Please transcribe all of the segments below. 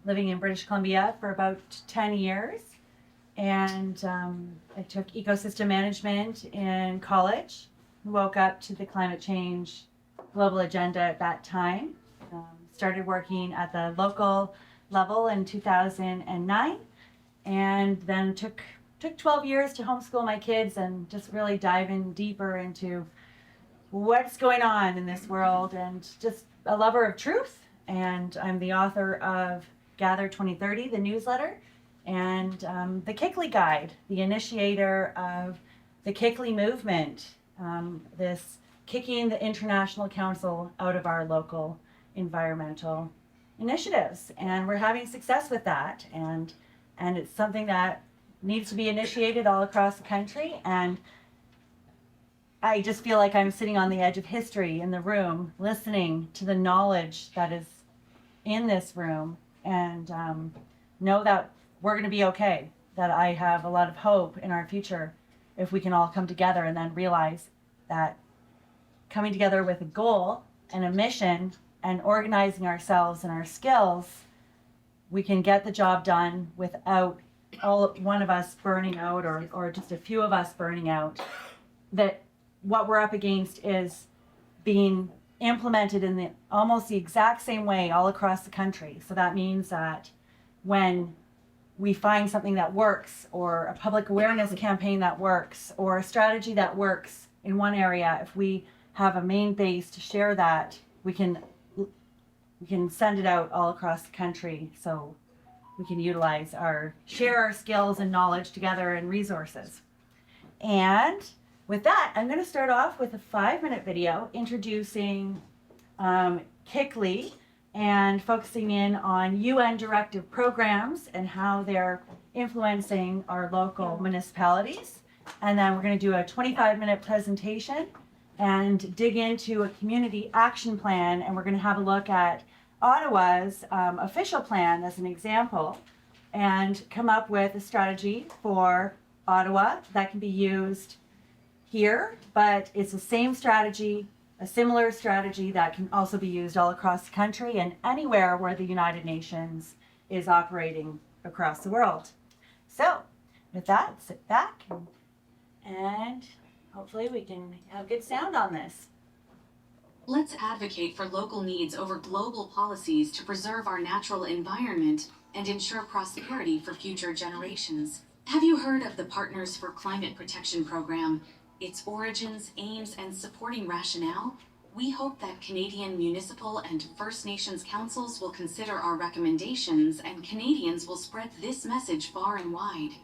living in British Columbia for about 10 years. And I took ecosystem management in college. Woke up to the climate change global agenda at that time. Started working at the local level in 2009, and then took 12 years to homeschool my kids and just really dive in deeper into what's going on in this world, and just a lover of truth. And I'm the author of Gather 2030, the newsletter, and the KICLEI Guide, the initiator of the KICLEI movement, this kicking the International Council out of our local environmental initiatives. And we're having success with that. And it's something that needs to be initiated all across the country. And I just feel like I'm sitting on the edge of history in the room, listening to the knowledge that is in this room, and know that we're going to be okay, that I have a lot of hope in our future if we can all come together and then realize that coming together with a goal and a mission and organizing ourselves and our skills, we can get the job done without one of us burning out, or just a few of us burning out. That what we're up against is being implemented in almost the exact same way all across the country. So that means that when we find something that works, or a public awareness campaign that works, or a strategy that works in one area, if we have a main base to share that, we can send it out all across the country, so we can share our skills and knowledge together and resources. And with that, I'm going to start off with a 5-minute video introducing KICLEI and focusing in on UN directive programs and how they're influencing our local municipalities. And then we're going to do a 25-minute presentation and dig into a community action plan, and we're going to have a look at Ottawa's official plan as an example, and come up with a strategy for Ottawa that can be used here, but it's the same strategy, a similar strategy that can also be used all across the country and anywhere where the United Nations is operating across the world. So with that, sit back and hopefully we can have good sound on this. Let's advocate for local needs over global policies to preserve our natural environment and ensure prosperity for future generations. Have you heard of the Partners for Climate Protection program, its origins, aims, and supporting rationale? We hope that Canadian municipal and First Nations councils will consider our recommendations, and Canadians will spread this message far and wide.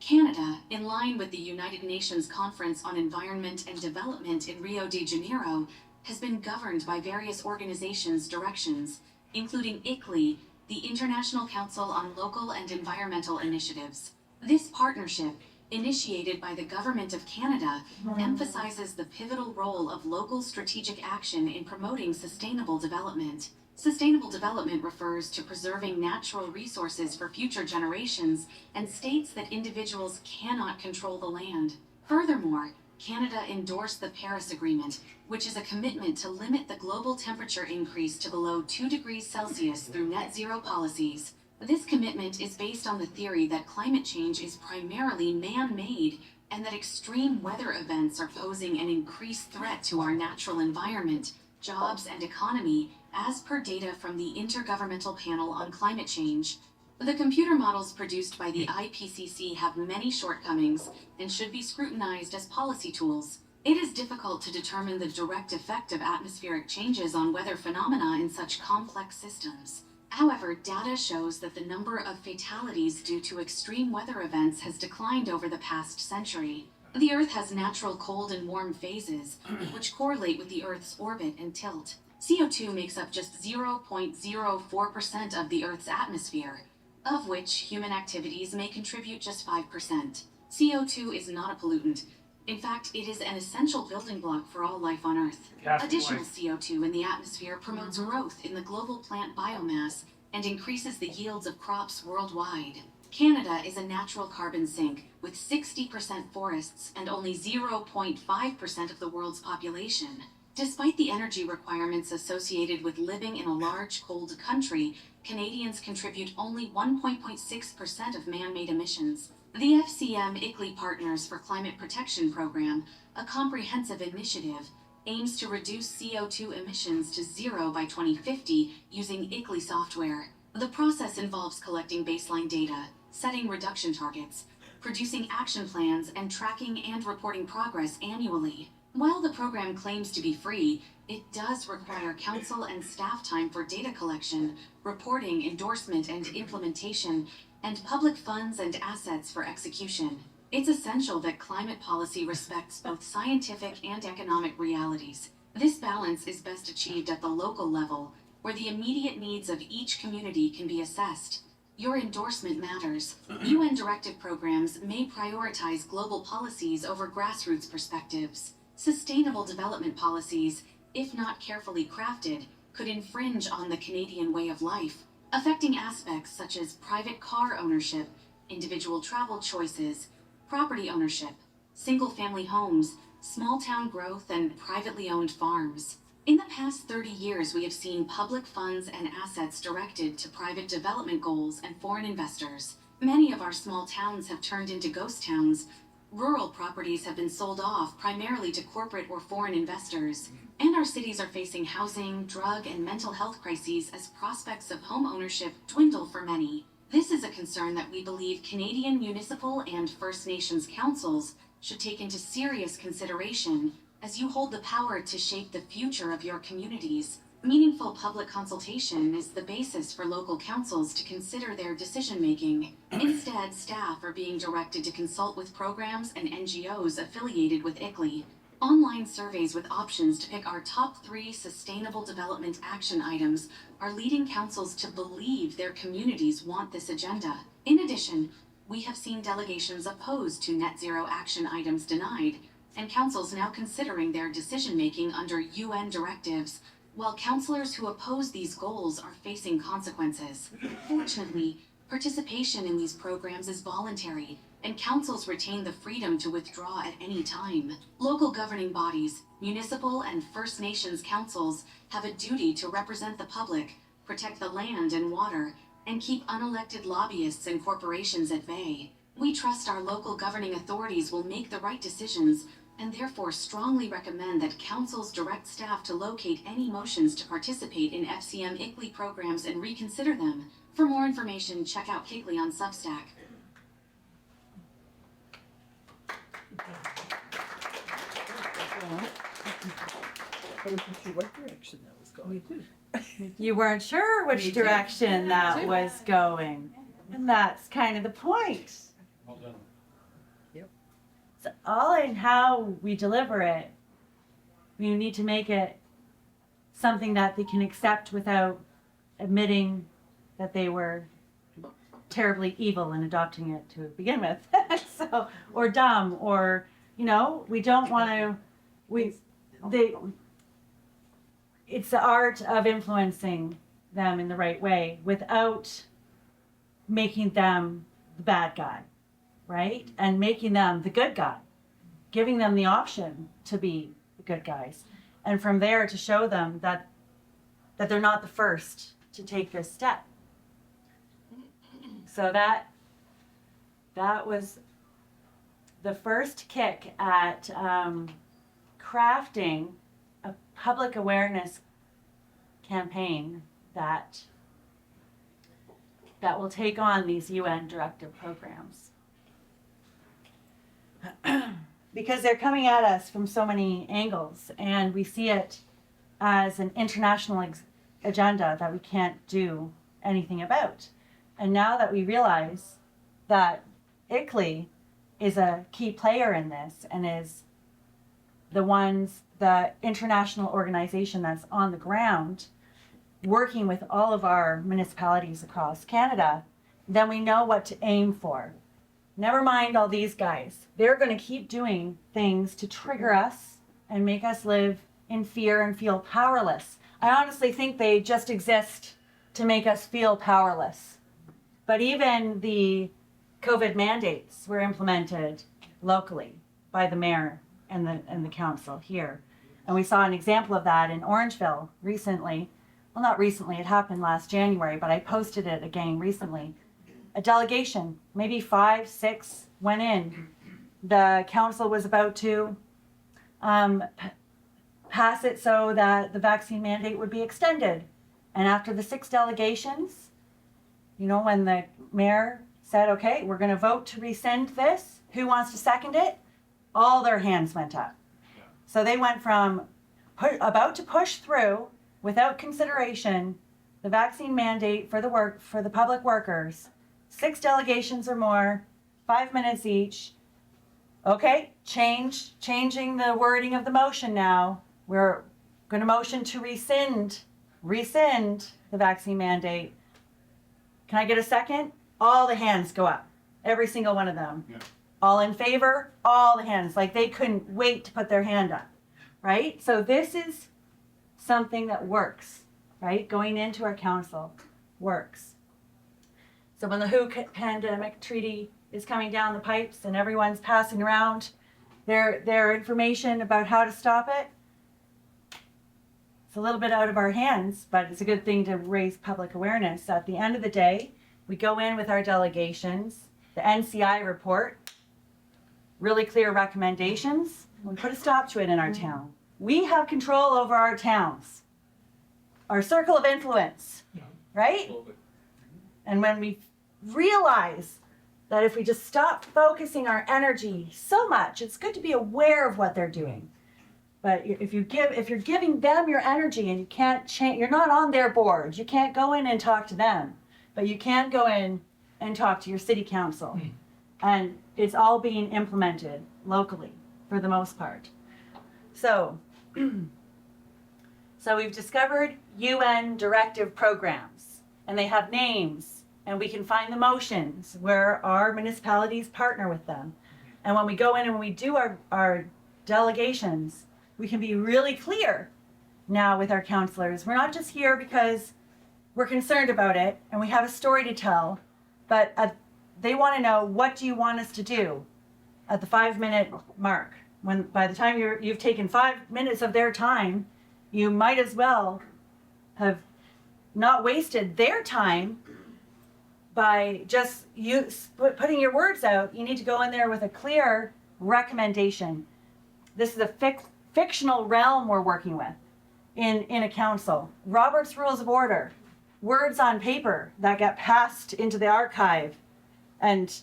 Canada, in line with the United Nations Conference on Environment and Development in Rio de Janeiro, has been governed by various organizations' directions, including KICLEI, the International Council on Local and Environmental Initiatives. This partnership, initiated by the Government of Canada, emphasizes the pivotal role of local strategic action in promoting sustainable development. Sustainable development refers to preserving natural resources for future generations and states that individuals cannot control the land. Furthermore, Canada endorsed the Paris Agreement, which is a commitment to limit the global temperature increase to below 2 degrees Celsius through net zero policies. This commitment is based on the theory that climate change is primarily man-made, and that extreme weather events are posing an increased threat to our natural environment, jobs, and economy, as per data from the Intergovernmental Panel on Climate Change. The computer models produced by the IPCC have many shortcomings and should be scrutinized as policy tools. It is difficult to determine the direct effect of atmospheric changes on weather phenomena in such complex systems. However, data shows that the number of fatalities due to extreme weather events has declined over the past century. The Earth has natural cold and warm phases, which correlate with the Earth's orbit and tilt. CO2 makes up just 0.04% of the Earth's atmosphere, of which human activities may contribute just 5%. CO2 is not a pollutant. In fact, it is an essential building block for all life on Earth. Additional CO2 in the atmosphere promotes growth in the global plant biomass and increases the yields of crops worldwide. Canada is a natural carbon sink, with 60% forests and only 0.5% of the world's population. Despite the energy requirements associated with living in a large, cold country, Canadians contribute only 1.6% of man-made emissions. The FCM-ICLEI Partners for Climate Protection Program, a comprehensive initiative, aims to reduce CO2 emissions to zero by 2050 using ICLEI software. The process involves collecting baseline data, setting reduction targets, producing action plans, and tracking and reporting progress annually. While the program claims to be free, it does require council and staff time for data collection, reporting, endorsement, and implementation, and public funds and assets for execution. It's essential that climate policy respects both scientific and economic realities. This balance is best achieved at the local level, where the immediate needs of each community can be assessed. Your endorsement matters. UN directive programs may prioritize global policies over grassroots perspectives. Sustainable development policies, if not carefully crafted, could infringe on the Canadian way of life, affecting aspects such as private car ownership, individual travel choices, property ownership, single-family homes, small-town growth, and privately owned farms. In the past 30 years, we have seen public funds and assets directed to private development goals and foreign investors. Many of our small towns have turned into ghost towns. Rural properties have been sold off primarily to corporate or foreign investors. And our cities are facing housing, drug, and mental health crises as prospects of home ownership dwindle for many. This is a concern that we believe Canadian municipal and First Nations councils should take into serious consideration as you hold the power to shape the future of your communities. Meaningful public consultation is the basis for local councils to consider their decision-making. Instead, staff are being directed to consult with programs and NGOs affiliated with ICLEI. Online surveys with options to pick our top 3 sustainable development action items are leading councils to believe their communities want this agenda. In addition, we have seen delegations opposed to net zero action items denied, and councils now considering their decision-making under UN directives, while councillors who oppose these goals are facing consequences. Fortunately, participation in these programs is voluntary, and councils retain the freedom to withdraw at any time. Local governing bodies, municipal and First Nations councils have a duty to represent the public, protect the land and water, and keep unelected lobbyists and corporations at bay. We trust our local governing authorities will make the right decisions, and therefore strongly recommend that councils direct staff to locate any motions to participate in FCM-ICLEI programs and reconsider them. For more information, check out KICLEI on Substack. I wasn't sure what direction that was going. You weren't sure which direction that was going. And that's kind of the point. Well done. It's all in how we deliver it. We need to make it something that they can accept without admitting that they were terribly evil in adopting it to begin with. So, or dumb, or, you know, we don't want to, it's the art of influencing them in the right way without making them the bad guy, right? And making them the good guy, giving them the option to be the good guys. And from there to show them that they're not the first to take this step. So that was the first kick at crafting a public awareness campaign that will take on these UN directive programs. Because they're coming at us from so many angles, and we see it as an international agenda that we can't do anything about. And now that we realize that ICLEI is a key player in this and is the international organization that's on the ground working with all of our municipalities across Canada, then we know what to aim for. Never mind all these guys. They're going to keep doing things to trigger us and make us live in fear and feel powerless. I honestly think they just exist to make us feel powerless. But even the COVID mandates were implemented locally by the mayor and the council here. And we saw an example of that in Orangeville recently. Well, not recently, it happened last January, but I posted it again recently. A delegation, maybe 5, 6, went in. The council was about to pass it so that the vaccine mandate would be extended. And after the 6 delegations, you know, when the mayor said, okay, we're going to vote to rescind this, who wants to second it? All their hands went up. Yeah. So they went from about to push through without consideration the vaccine mandate for the public workers, 6 delegations or more, 5 minutes each. Okay, changing the wording of the motion now. We're going to motion to rescind the vaccine mandate. Can I get a second? All the hands go up. Every single one of them. Yeah. All in favor? All the hands. Like they couldn't wait to put their hand up. Right? So this is something that works. Right? Going into our council works. So when the WHO pandemic treaty is coming down the pipes and everyone's passing around their information about how to stop it, it's a little bit out of our hands, but it's a good thing to raise public awareness. At the end of the day, we go in with our delegations, the NCI report, really clear recommendations. We put a stop to it in our town. We have control over our towns, our circle of influence, right? And when we realize that if we just stop focusing our energy so much, it's good to be aware of what they're doing. But if you're giving them your energy and you can't change, you're not on their board. You can't go in and talk to them, but you can go in and talk to your city council. And it's all being implemented locally for the most part. So we've discovered UN directive programs, and they have names, and we can find the motions where our municipalities partner with them. And when we go in and when we do our delegations, we can be really clear now with our councillors. We're not just here because we're concerned about it and we have a story to tell, but they want to know, what do you want us to do at the 5-minute mark? When by the time you've taken 5 minutes of their time, you might as well have not wasted their time by just putting your words out. You need to go in there with a clear recommendation. This is a fictional realm we're working with in a council. Robert's Rules of Order, words on paper that get passed into the archive, and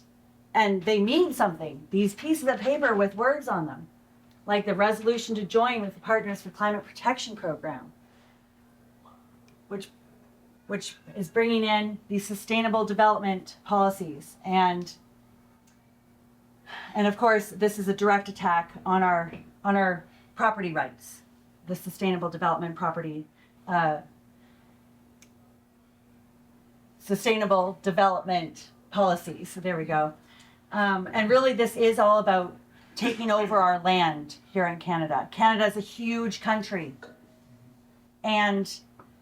they mean something. These pieces of paper with words on them, like the resolution to join with the Partners for Climate Protection Program, which is bringing in these sustainable development policies. And of course, this is a direct attack on our property rights, the sustainable development sustainable development policies. So there we go. And really, this is all about taking over our land here in Canada. Canada is a huge country, and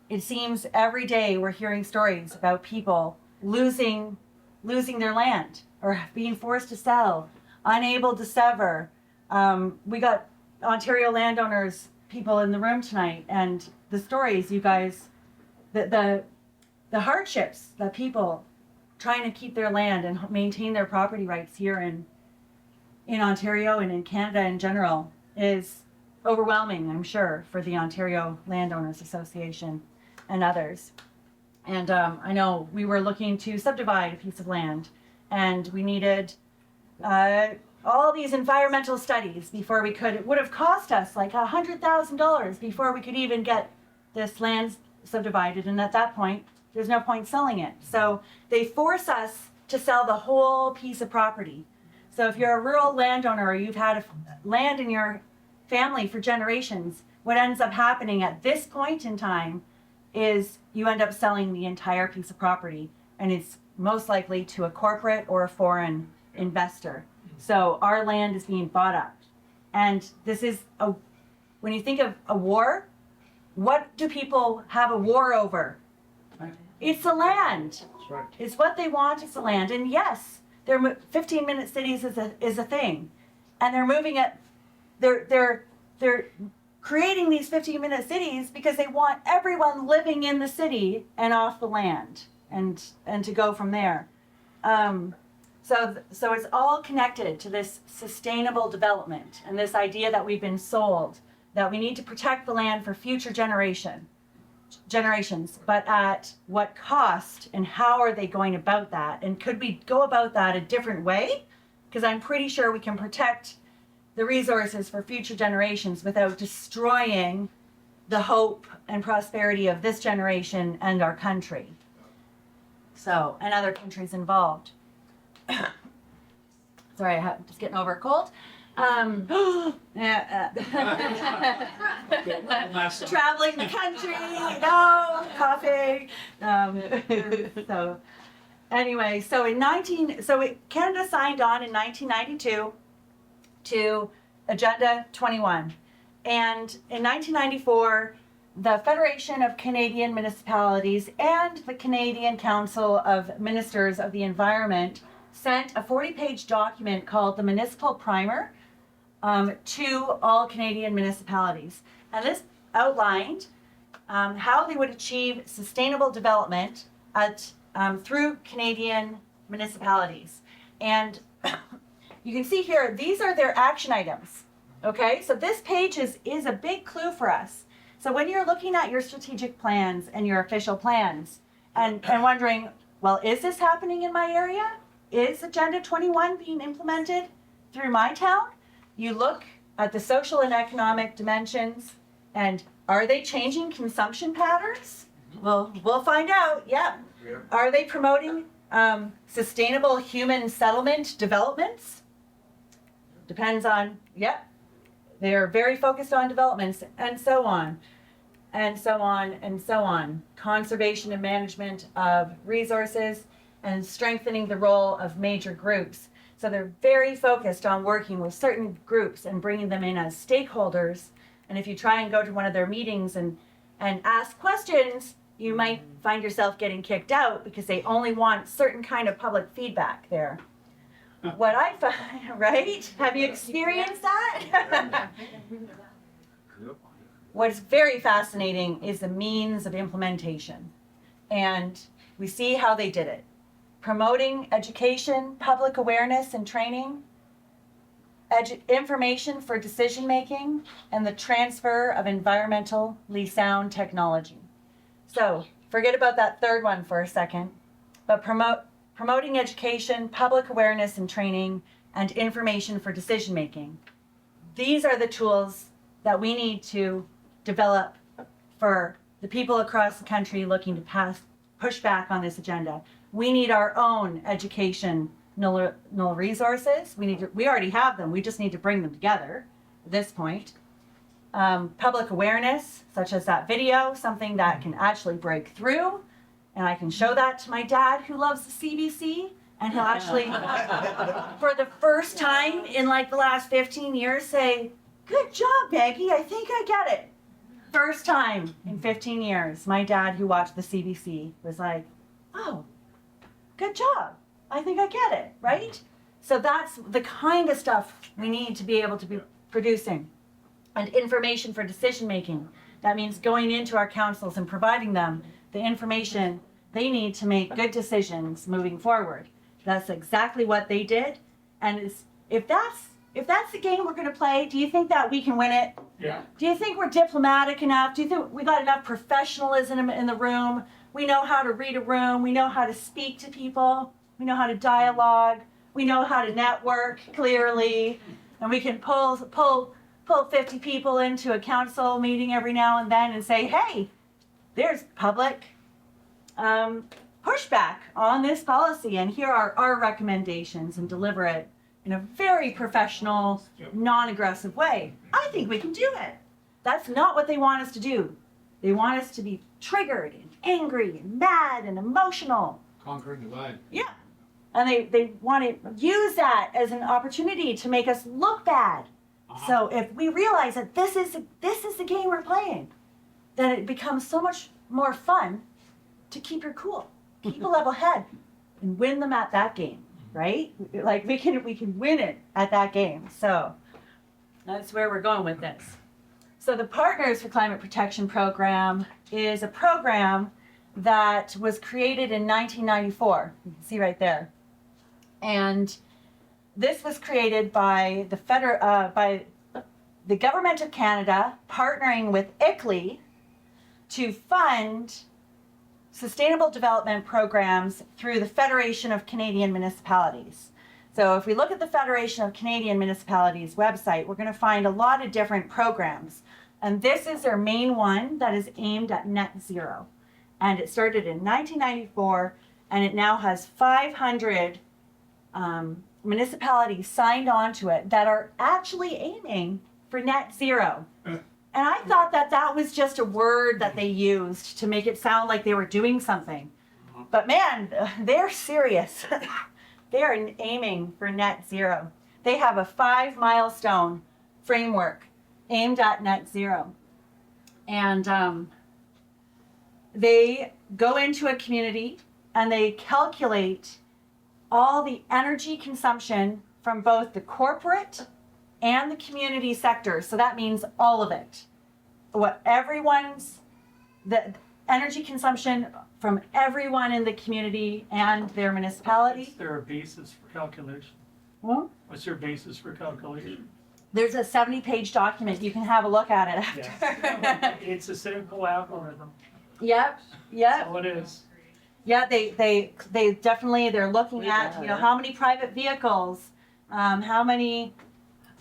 it seems every day we're hearing stories about people losing their land or being forced to sell, unable to sever. We got Ontario landowners, people in the room tonight, and the stories, you guys, the hardships that people trying to keep their land and maintain their property rights here in Ontario and in Canada in general is overwhelming, I'm sure, for the Ontario Landowners Association and others. And I know we were looking to subdivide a piece of land, and we needed all these environmental studies before we could. It would have cost us like $100,000 before we could even get this land subdivided, and at that point, there's no point selling it. So they force us to sell the whole piece of property. So if you're a rural landowner or you've had land in your family for generations, what ends up happening at this point in time is you end up selling the entire piece of property, and it's most likely to a corporate or a foreign investor. So our land is being bought up. And this is when you think of a war, what do people have a war over? It's the land. That's right. It's what they want is the land. And yes, 15-minute cities is a thing. And they're moving it, they're creating these 15-minute cities because they want everyone living in the city and off the land, and to go from there. So it's all connected to this sustainable development and this idea that we've been sold, that we need to protect the land for future generations, but at what cost, and how are they going about that? And could we go about that a different way? Because I'm pretty sure we can protect the resources for future generations without destroying the hope and prosperity of this generation and our country. So, and other countries involved. Sorry, I'm just getting over a cold. Traveling the country, coughing. So anyway, Canada signed on in 1992 to Agenda 21. And in 1994, the Federation of Canadian Municipalities and the Canadian Council of Ministers of the Environment sent a 40-page document called the Municipal Primer to all Canadian municipalities. And this outlined how they would achieve sustainable development through Canadian municipalities. And you can see here, these are their action items. Okay, so this page is a big clue for us. So when you're looking at your strategic plans and your official plans and wondering, well, is this happening in my area? Is Agenda 21 being implemented through my town? You look at the social and economic dimensions, and are they changing consumption patterns? Well, we'll find out, yeah. Are they promoting sustainable human settlement developments? Depends on, yeah. They're very focused on developments, and so on, and so on, and so on. Conservation and management of resources, and strengthening the role of major groups. So they're very focused on working with certain groups and bringing them in as stakeholders. And if you try and go to one of their meetings and ask questions, you might find yourself getting kicked out because they only want certain kind of public feedback there. What I find, right? Have you experienced that? What's very fascinating is the means of implementation. And we see how they did it. Promoting education, public awareness and training, information for decision making, and the transfer of environmentally sound technology. So forget about that third one for a second, but promoting education, public awareness and training, and information for decision making. These are the tools that we need to develop for the people across the country looking to push back on this agenda. We need our own educational resources. We already have them. We just need to bring them together at this point. Public awareness, such as that video, something that can actually break through. And I can show that to my dad who loves the CBC. And he'll actually, for the first time in like the last 15 years, say, "Good job, Maggie. I think I get it." First time in 15 years, my dad who watched the CBC was like, "Oh, good job. I think I get it," right? So that's the kind of stuff we need to be able to be producing. And information for decision making. That means going into our councils and providing them the information they need to make good decisions moving forward. That's exactly what they did. And if that's the game we're going to play, do you think that we can win it? Yeah. Do you think we're diplomatic enough? Do you think we got enough professionalism in the room? We know how to read a room. We know how to speak to people. We know how to dialogue. We know how to network clearly. And we can pull 50 people into a council meeting every now and then and say, "Hey, there's public pushback on this policy, and here are our recommendations," and deliver it in a very professional, non-aggressive way. I think we can do it. That's not what they want us to do. They want us to be triggered and angry and mad and emotional. Conquer and divide. Yeah. And they want to use that as an opportunity to make us look bad. So if we realize that this is the game we're playing, then it becomes so much more fun to keep your cool, keep a level head, and win them at that game, right? Like we can win it at that game. So that's where we're going with this. So the Partners for Climate Protection program is a program that was created in 1994. You can see right there. And this was created by the Government of Canada partnering with KICLEI to fund sustainable development programs through the Federation of Canadian Municipalities. So if we look at the Federation of Canadian Municipalities website, we're going to find a lot of different programs. And this is their main one that is aimed at net zero. And it started in 1994, and it now has 500 municipalities signed on to it that are actually aiming for net zero. And I thought that that was just a word that they used to make it sound like they were doing something. But man, they're serious. They are aiming for net zero. They have a 5-milestone framework aimed at net zero. And they go into a community and they calculate all the energy consumption from both the corporate and the community sector. So that means all of it. The energy consumption from everyone in the community and their municipality. Is there a basis for calculation? Well, What's your basis for calculation? there's a 70-page document. You can have a look at it after. Yes. It's a simple algorithm. Yep. That's all it is. Yeah, they definitely, they're looking at, how many private vehicles, how many,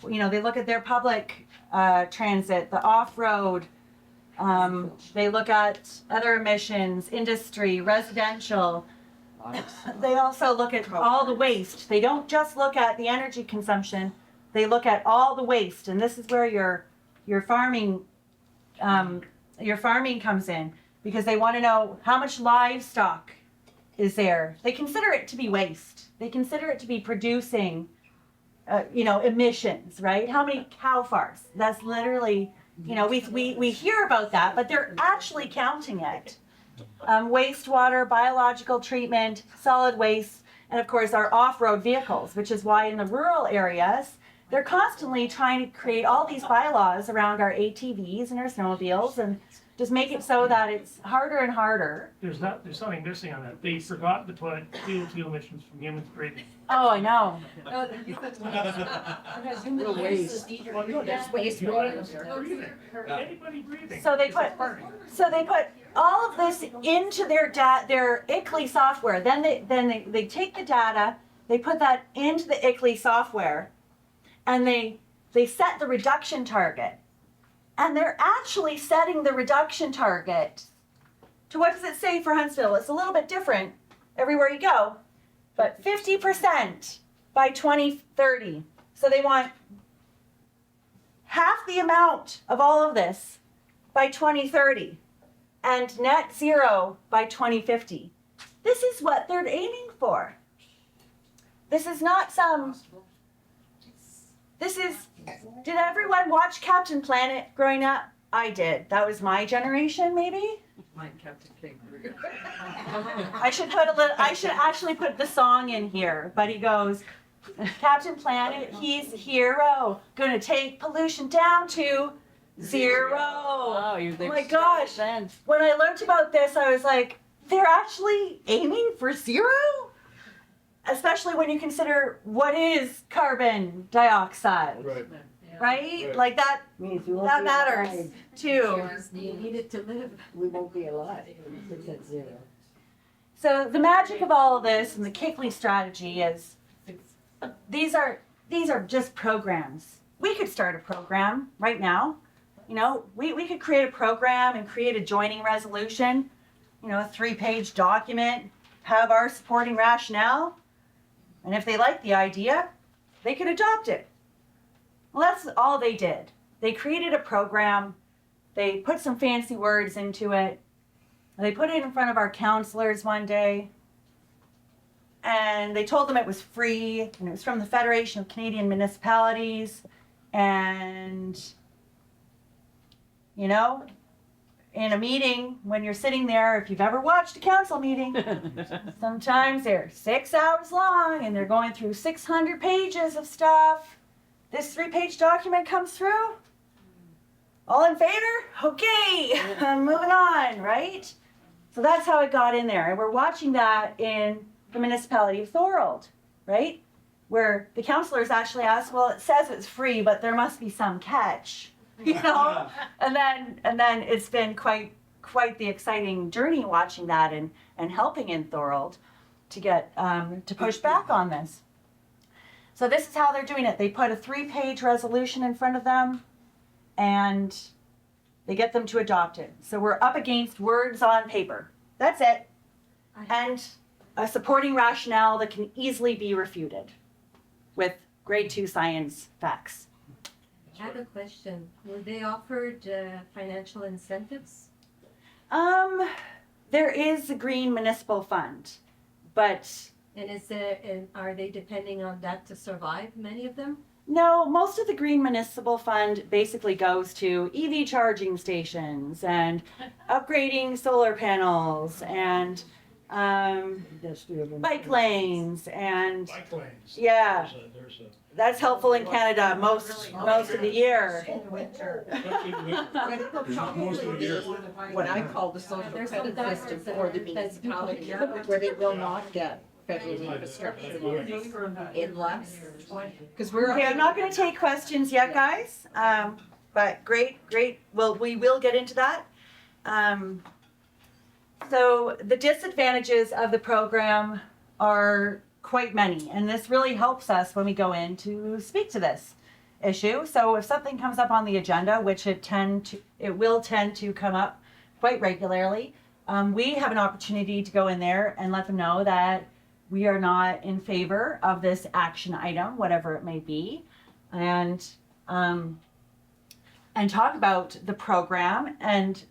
they look at their public transit, the off-road, they look at other emissions, industry, residential. They also look at all the waste. They don't just look at the energy consumption, they look at all the waste. And this is where your farming comes in, because they want to know how much livestock is there. They consider it to be waste. They consider it to be producing, emissions, right? How many cow farts? That's literally, we hear about that, but they're actually counting it. Wastewater, biological treatment, solid waste, and of course our off-road vehicles, which is why in the rural areas, they're constantly trying to create all these bylaws around our ATVs and our snowmobiles and just make it so that it's harder and harder. There's something missing on that. They forgot to put CO2 emissions from humans breathing. Oh, I know. Real waste. There's waste anybody breathing. So they put all of this into their KICLEI software. Then they take the data, they put that into the KICLEI software, and they set the reduction target. And they're actually setting the reduction target to, what does it say for Huntsville? It's a little bit different everywhere you go, but 50% by 2030. So they want half the amount of all of this by 2030 and net zero by 2050. This is what they're aiming for. This is not did everyone watch Captain Planet growing up? I did. That was my generation, maybe? Mine, Captain Kangaroo. I should actually put the song in here, but he goes, Captain Planet, he's a hero, gonna take pollution down to zero. Oh, Oh my gosh. When I learned about this, I was like, they're actually aiming for zero? Especially when you consider what is carbon dioxide, right? Like that matters too. You need it to live. We won't be alive if it's at zero. So the magic of all of this and the KICLEI strategy is these are just programs. We could start a program right now. We could create a program and create a joining resolution, a 3-page document, have our supporting rationale. And if they like the idea, they could adopt it. Well, that's all they did. They created a program. They put some fancy words into it. They put it in front of our counselors one day. And they told them it was free. And it was from the Federation of Canadian Municipalities. And, in a meeting, when you're sitting there, if you've ever watched a council meeting, sometimes they're 6 hours long and they're going through 600 pages of stuff. This 3-page document comes through. All in favor? Okay, moving on, right? So that's how it got in there. And we're watching that in the municipality of Thorold, right? Where the councillors actually asked, well, it says it's free, but there must be some catch, you know? and then it's been quite the exciting journey watching that and helping in Thorold to get to push back on this. So this is how they're doing it. They put a 3-page resolution in front of them and they get them to adopt it. So we're up against words on paper. That's it. And a supporting rationale that can easily be refuted with grade 2 science facts. I have a question. Were they offered financial incentives? There is a green municipal fund, but And are they depending on that to survive, many of them? no, most of the green municipal fund basically goes to EV charging stations and upgrading solar panels and bike lanes and Bike lanes. yeah, There's a that's helpful in Canada most of the year. In the winter. most of the year. What I call the social There's some credit system for the municipality, where they will not get federal infrastructure money unless, because we're. Okay, I'm not going to take questions yet, guys. But great. Well, we will get into that. So the disadvantages of the program are quite many, and this really helps us when we go in to speak to this issue. So if something comes up on the agenda, which it will tend to come up quite regularly, we have an opportunity to go in there and let them know that we are not in favor of this action item, whatever it may be, and talk about the program and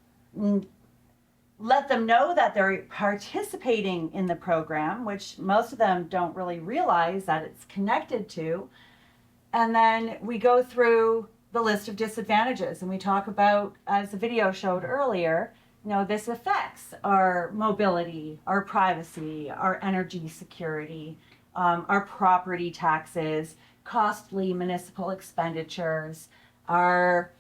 let them know that they're participating in the program, which most of them don't really realize that it's connected to. And then we go through the list of disadvantages and we talk about, as the video showed earlier, you know, this affects our mobility, our privacy, our energy security, our property taxes, costly municipal expenditures, our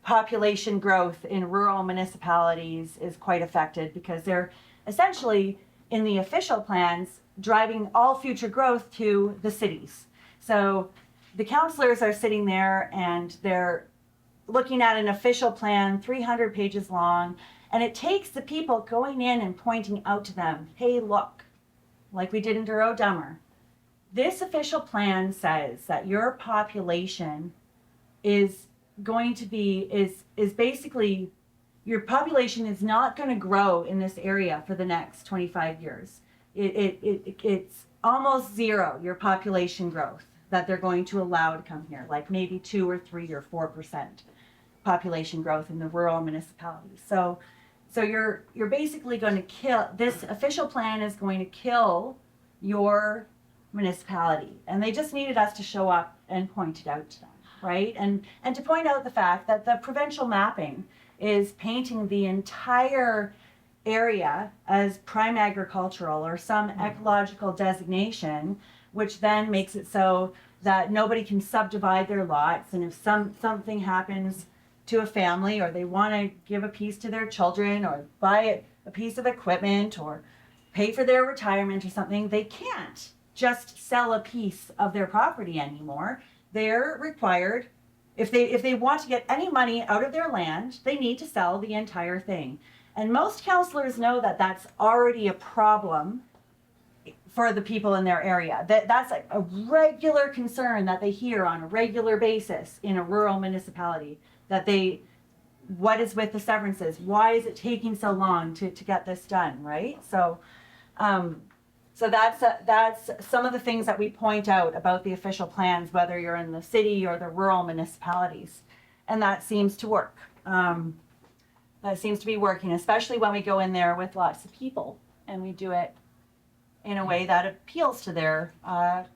population growth in rural municipalities is quite affected because they're essentially in the official plans driving all future growth to the cities. So the councillors are sitting there and they're looking at an official plan 300 pages long, and it takes the people going in and pointing out to them, hey, look, like we did in Duro-Dummer, this official plan says that your population is going to be is basically your population is not going to grow in this area for the next 25 years. It's almost zero, your population growth that they're going to allow to come here, like maybe 2 or 3 or 4% population growth in the rural municipalities. So you're basically going to kill, this official plan is going to kill your municipality, and they just needed us to show up and point it out to them. Right? And to point out the fact that the provincial mapping is painting the entire area as prime agricultural or some ecological designation, which then makes it so that nobody can subdivide their lots. And if something happens to a family, or they want to give a piece to their children or buy a piece of equipment or pay for their retirement or something, they can't just sell a piece of their property anymore. They're required, if they want to get any money out of their land, they need to sell the entire thing. And most councillors know that that's already a problem for the people in their area. That's a regular concern that they hear on a regular basis in a rural municipality, that what is with the severances? Why is it taking so long to get this done, right? So that's some of the things that we point out about the official plans, whether you're in the city or the rural municipalities. And that seems to work. That seems to be working, especially when we go in there with lots of people and we do it in a way that appeals to their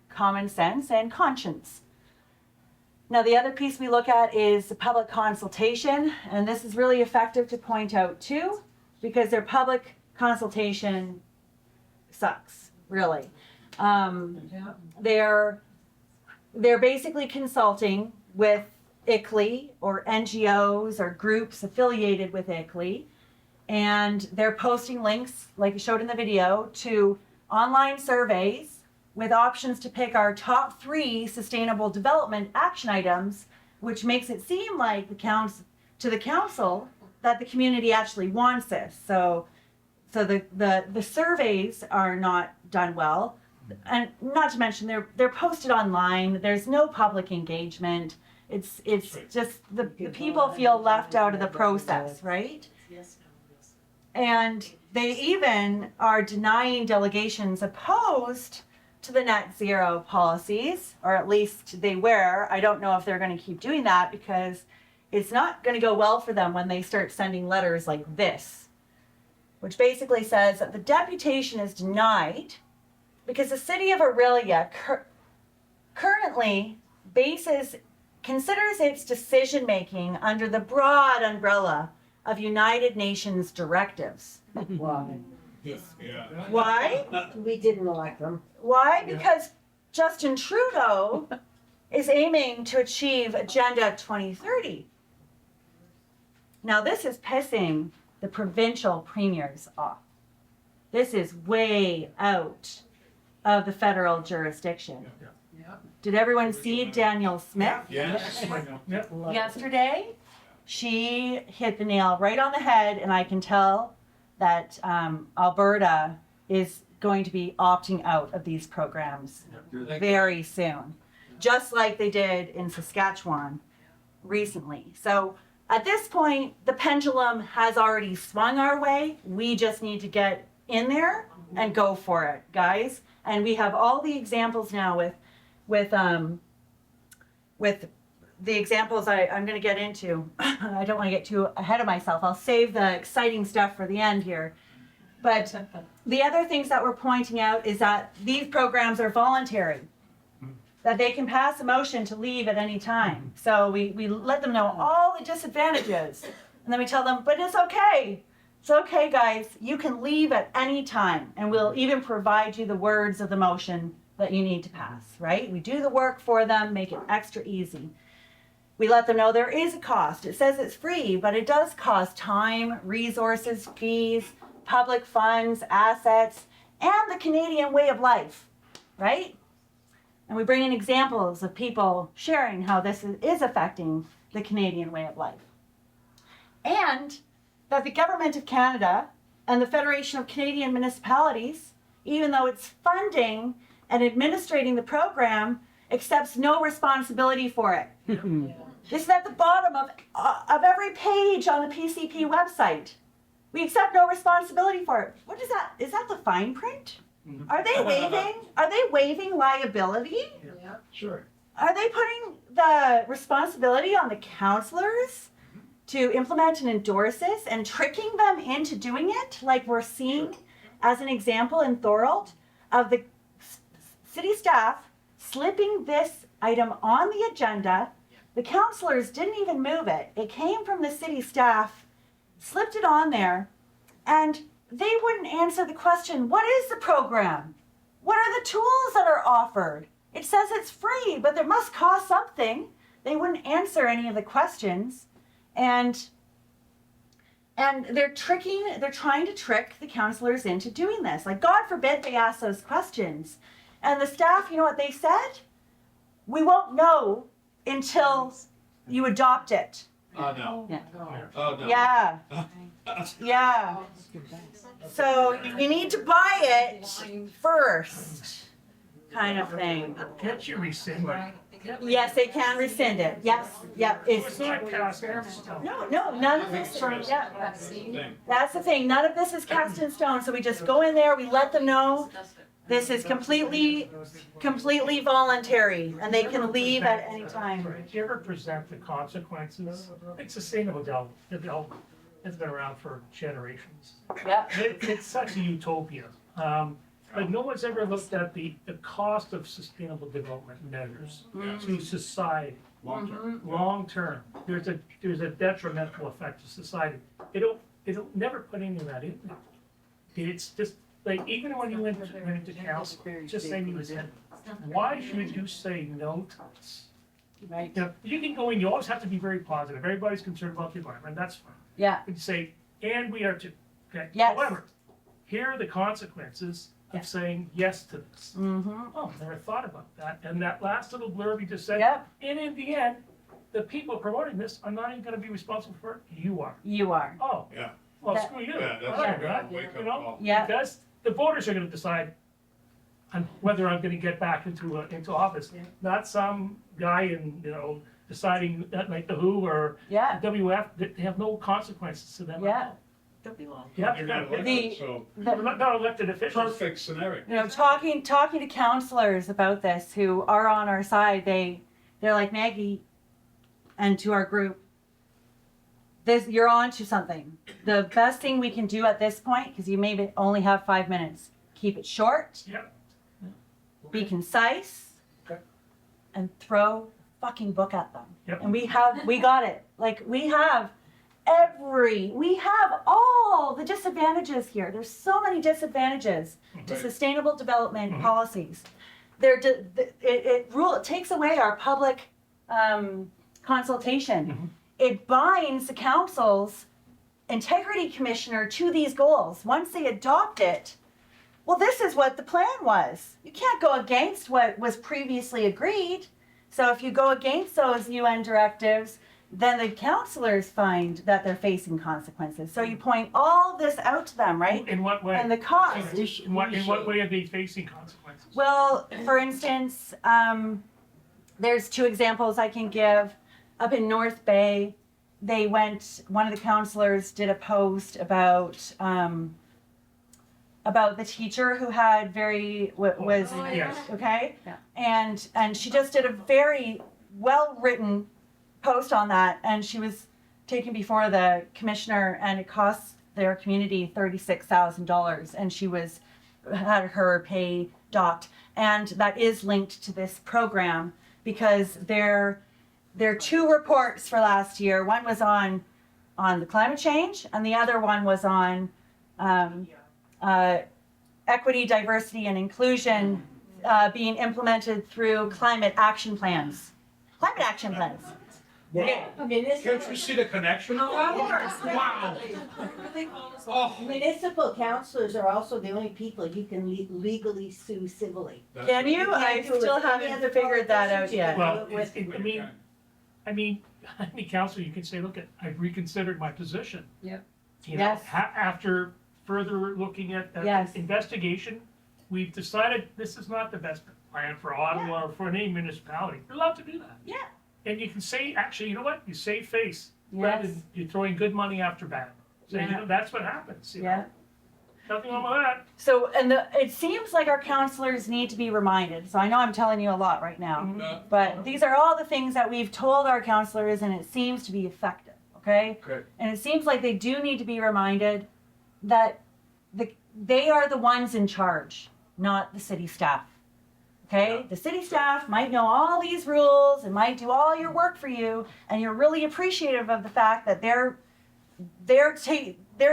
common sense and conscience. Now, the other piece we look at is the public consultation, and this is really effective to point out too, because their public consultation sucks. Really. They're basically consulting with KICLEI or NGOs or groups affiliated with KICLEI, and they're posting links, like I showed in the video, to online surveys with options to pick our top 3 sustainable development action items, which makes it seem like the council that the community actually wants this. So the surveys are not done well, and not to mention they're posted online. There's no public engagement. It's just the people feel left out of the process, right? And they even are denying delegations opposed to the net zero policies, or at least they were. I don't know if they're going to keep doing that, because it's not going to go well for them when they start sending letters like this, which basically says that the deputation is denied because the city of Aurelia currently considers its decision making under the broad umbrella of United Nations directives. Why? Yeah. Why? We didn't elect them. Why? Because Justin Trudeau is aiming to achieve Agenda 2030. Now, this is pissing the provincial premiers off. This is way out of the federal jurisdiction. Did everyone see Danielle Smith Yes. yesterday? She hit the nail right on the head, and I can tell that Alberta is going to be opting out of these programs very soon, just like they did in Saskatchewan recently. So at this point, the pendulum has already swung our way. We just need to get in there and go for it, guys. And we have all the examples now with the examples I'm going to get into. I don't want to get too ahead of myself. I'll save the exciting stuff for the end here. But the other things that we're pointing out is that these programs are voluntary, that they can pass a motion to leave at any time. So we let them know all the disadvantages, and then we tell them, but it's okay. It's okay, guys. You can leave at any time, and we'll even provide you the words of the motion that you need to pass, right? We do the work for them, make it extra easy. We let them know there is a cost. It says it's free, but it does cost time, resources, fees, public funds, assets, and the Canadian way of life, right? And we bring in examples of people sharing how this is affecting the Canadian way of life. And that the Government of Canada and the Federation of Canadian Municipalities, even though it's funding and administrating the program, accepts no responsibility for it. This is at the bottom of every page on the PCP website. We accept no responsibility for it. What is that? Is that the fine print? Are they waiving liability? Yeah. Sure. Are they putting the responsibility on the councillors to implement and endorse this and tricking them into doing it, like we're seeing as an example in Thorold of the city staff slipping this item on the agenda? The councillors didn't even move it. It came from the city staff, slipped it on there, and they wouldn't answer the question, what is the program? What are the tools that are offered? It says it's free, but it must cost something. They wouldn't answer any of the questions. And they're trying to trick the councillors into doing this. Like, God forbid they ask those questions. And the staff, you know what they said? We won't know until you adopt it. Oh, no. Yeah. Oh, no. Yeah. Yeah. So you need to buy it first, kind of thing. Can't you rescind it? Yes, they can rescind it. Yes, yep. It's not cast in stone. No, none of this. Yeah. Thing. That's the thing. None of this is cast in stone. So we just go in there. We let them know this is completely voluntary, and they can leave at any time. Did you ever present the consequences? Like sustainable development has been around for generations. Yeah. It's such a utopia. But no one's ever looked at the cost of sustainable development measures to society. Long term. Long term, there's a detrimental effect to society. It'll never put any of that in there. It's just like, even when you went into council, just saying you was in, why should you say no to this? Right. You know, you can go in, you always have to be very positive. Everybody's concerned about the environment, that's fine. Yeah. And say, and we are too, okay? Yes. However, here are the consequences Yeah. of saying yes to this. Mm-hmm. Oh, never thought about that. And that last little blurb you just said, Yep. and in the end, the people promoting this are not even gonna be responsible for it, you are. You are. Oh, Yeah, well, That- screw you. yeah, I that's like a that, good wake you up know? call. Yeah. Because the voters are gonna decide on whether I'm gonna get back into office. Yeah. Not some guy in, you know, deciding that like the WHO or Yeah. WF, that they have no consequences to them. Yeah. Yeah, You're not elected, so they're not elected officials. perfect scenario. You know, talking to counselors about this who are on our side, they're like, Maggie, and to our group, you're on to something. The best thing we can do at this point, because you maybe only have 5 minutes, keep it short, Yep. be concise, Okay. and throw a fucking book at them. Yep. And we got it. Like we have all the disadvantages here. There's so many disadvantages to Right. sustainable development Mhm. policies. It takes away our public consultation. Mhm. It binds the council's integrity commissioner to these goals. Once they adopt it, well, this is what the plan was. You can't go against what was previously agreed. So if you go against those UN directives, then the councillors find that they're facing consequences. So you point all this out to them, right? In what way? And the cost. In what way are they facing consequences? Well, for instance, there's 2 examples I can give. Up in North Bay, one of the counselors did a post about the teacher who had was Oh, Yes. okay, Yeah. and she just did a very well written post on that, and she was taken before the commissioner, and it cost their community $36,000, and she had her pay docked, and that is linked to this program because there are 2 reports for last year. One was on the climate change, and the other one was on equity, diversity, and inclusion being implemented through climate action plans. Climate action plans. Wow. Can't you see the connection? Wow. Oh. Municipal councillors are also the only people you can legally sue civilly. Can you? can't I do it still with any haven't other figured that out politician. yet. Well, with- I mean, any council, you can say, look, I've reconsidered my position. Yep. You know, Yes. After further looking at Yes. investigation, we've decided this is not the best plan for Ottawa or for any municipality. You're allowed to do that. Yeah. And you can say, actually, you know what? You save face rather Yes. than you're throwing good money after bad. So, you Yeah. know, that's what happens. You Yeah. know? Nothing wrong with that. So, it seems like our counselors need to be reminded. So I know I'm telling you a lot right now, No. but these are all the things that we've told our counselors, and it seems to be effective. Okay. Okay. And it seems like they do need to be reminded that they are the ones in charge, not the city staff. Okay? Yeah. The city staff might know all these rules and might do all your work for you, and you're really appreciative of the fact that they're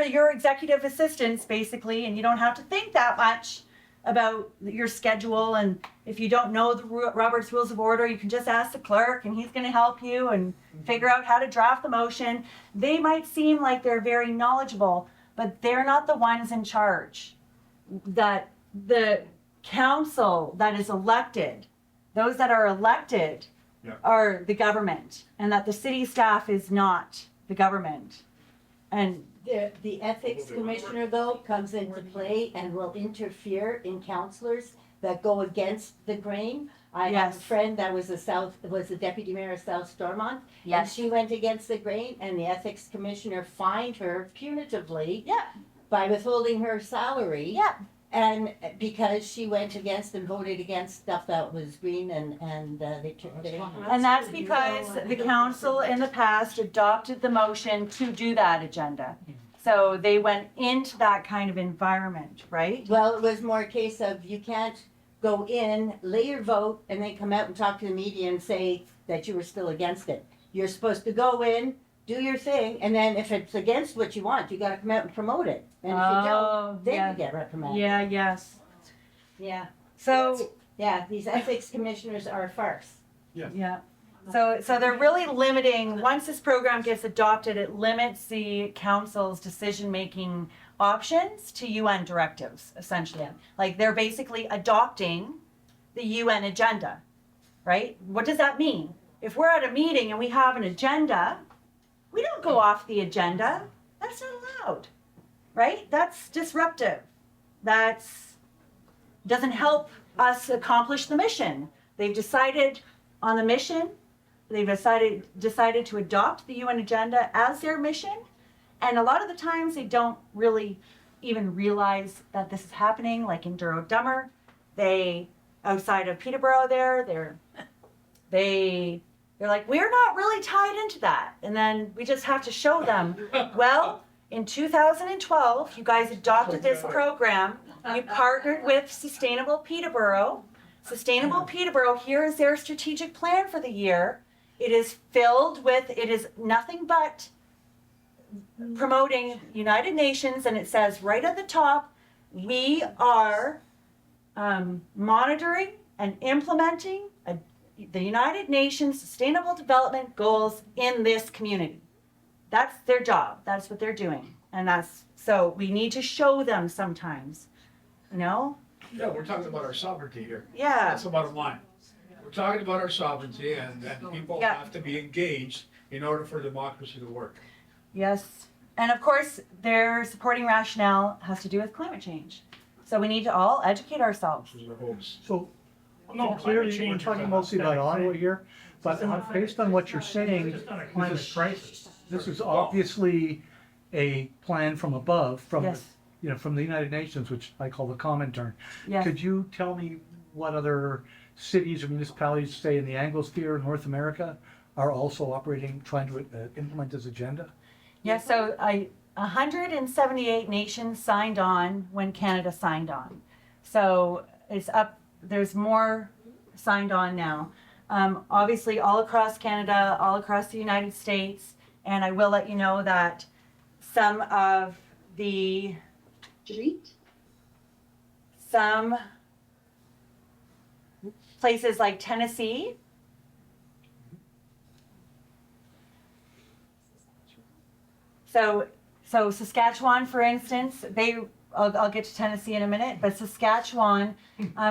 your executive assistants basically, and you don't have to think that much about your schedule. And if you don't know the Robert's Rules of Order, you can just ask the clerk, and he's going to help you and figure out how to draft the motion. They might seem like they're very knowledgeable, but they're not the ones in charge. That the council that is elected, those that are elected, Yeah. are the government, and that the city staff is not the government. And The ethics commissioner though comes into play and will interfere in councillors that go against the grain. I have a Yes. friend that was the deputy mayor of South Stormont. And she went against the grain, and the ethics commissioner fined her punitively. Yeah. By withholding her salary. Yeah. And because she went against and voted against stuff that was green and they took. And that's because the council in the past adopted the motion to do that agenda. So they went into that kind of environment, right? Well, it was more a case of you can't go in, lay your vote, and then come out and talk to the media and say that you were still against it. You're supposed to go in, do your thing, and then if it's against what you want, you gotta come out and promote it. And if you don't, then yeah. you get reprimanded. Yeah, yes. Yeah, So, yeah, these ethics commissioners are a farce. yeah. So they're really limiting, once this program gets adopted, it limits the council's decision-making options to UN directives, essentially. Like they're basically adopting the UN agenda, right? What does that mean? If we're at a meeting and we have an agenda, we don't go off the agenda. That's not allowed, right? That's disruptive. Doesn't help us accomplish the mission. They've decided on the mission. They've decided to adopt the UN agenda as their mission. And a lot of the times they don't really even realize that this is happening, like in Duro Dummer. They, outside of Peterborough they're like, we're not really tied into that. And then we just have to show them, well, in 2012, you guys adopted this program. You partnered with Sustainable Peterborough. Sustainable Peterborough, here is their strategic plan for the year. It is nothing but promoting United Nations, and it says right at the top, we are monitoring and implementing the United Nations Sustainable Development Goals in this community. That's their job. That's what they're doing. And so we need to show them sometimes, you know? Yeah, we're talking about our sovereignty here. Yeah. That's the bottom line. We're talking about our sovereignty and people Yeah. have to be engaged in order for democracy to work. Yes. And of course, their supporting rationale has to do with climate change. So we need to all educate ourselves. Which is our hopes. So No, clearly, climate we're change is talking a mostly about systemic Ottawa thing. here, but based on what you're It's saying, just not a climate crisis. this is obviously a plan from above, from Yes. from the United Nations, which I call the Comintern. Yes. Could you tell me what other cities or municipalities, say in the Anglosphere, North America, are also operating, trying to implement this agenda? Yeah, so 178 nations signed on when Canada signed on. So it's up, there's more signed on now. Obviously all across Canada, all across the United States, and I will let you know that some of the, some places like Tennessee, so Saskatchewan, for instance, I'll get to Tennessee in a minute, but Saskatchewan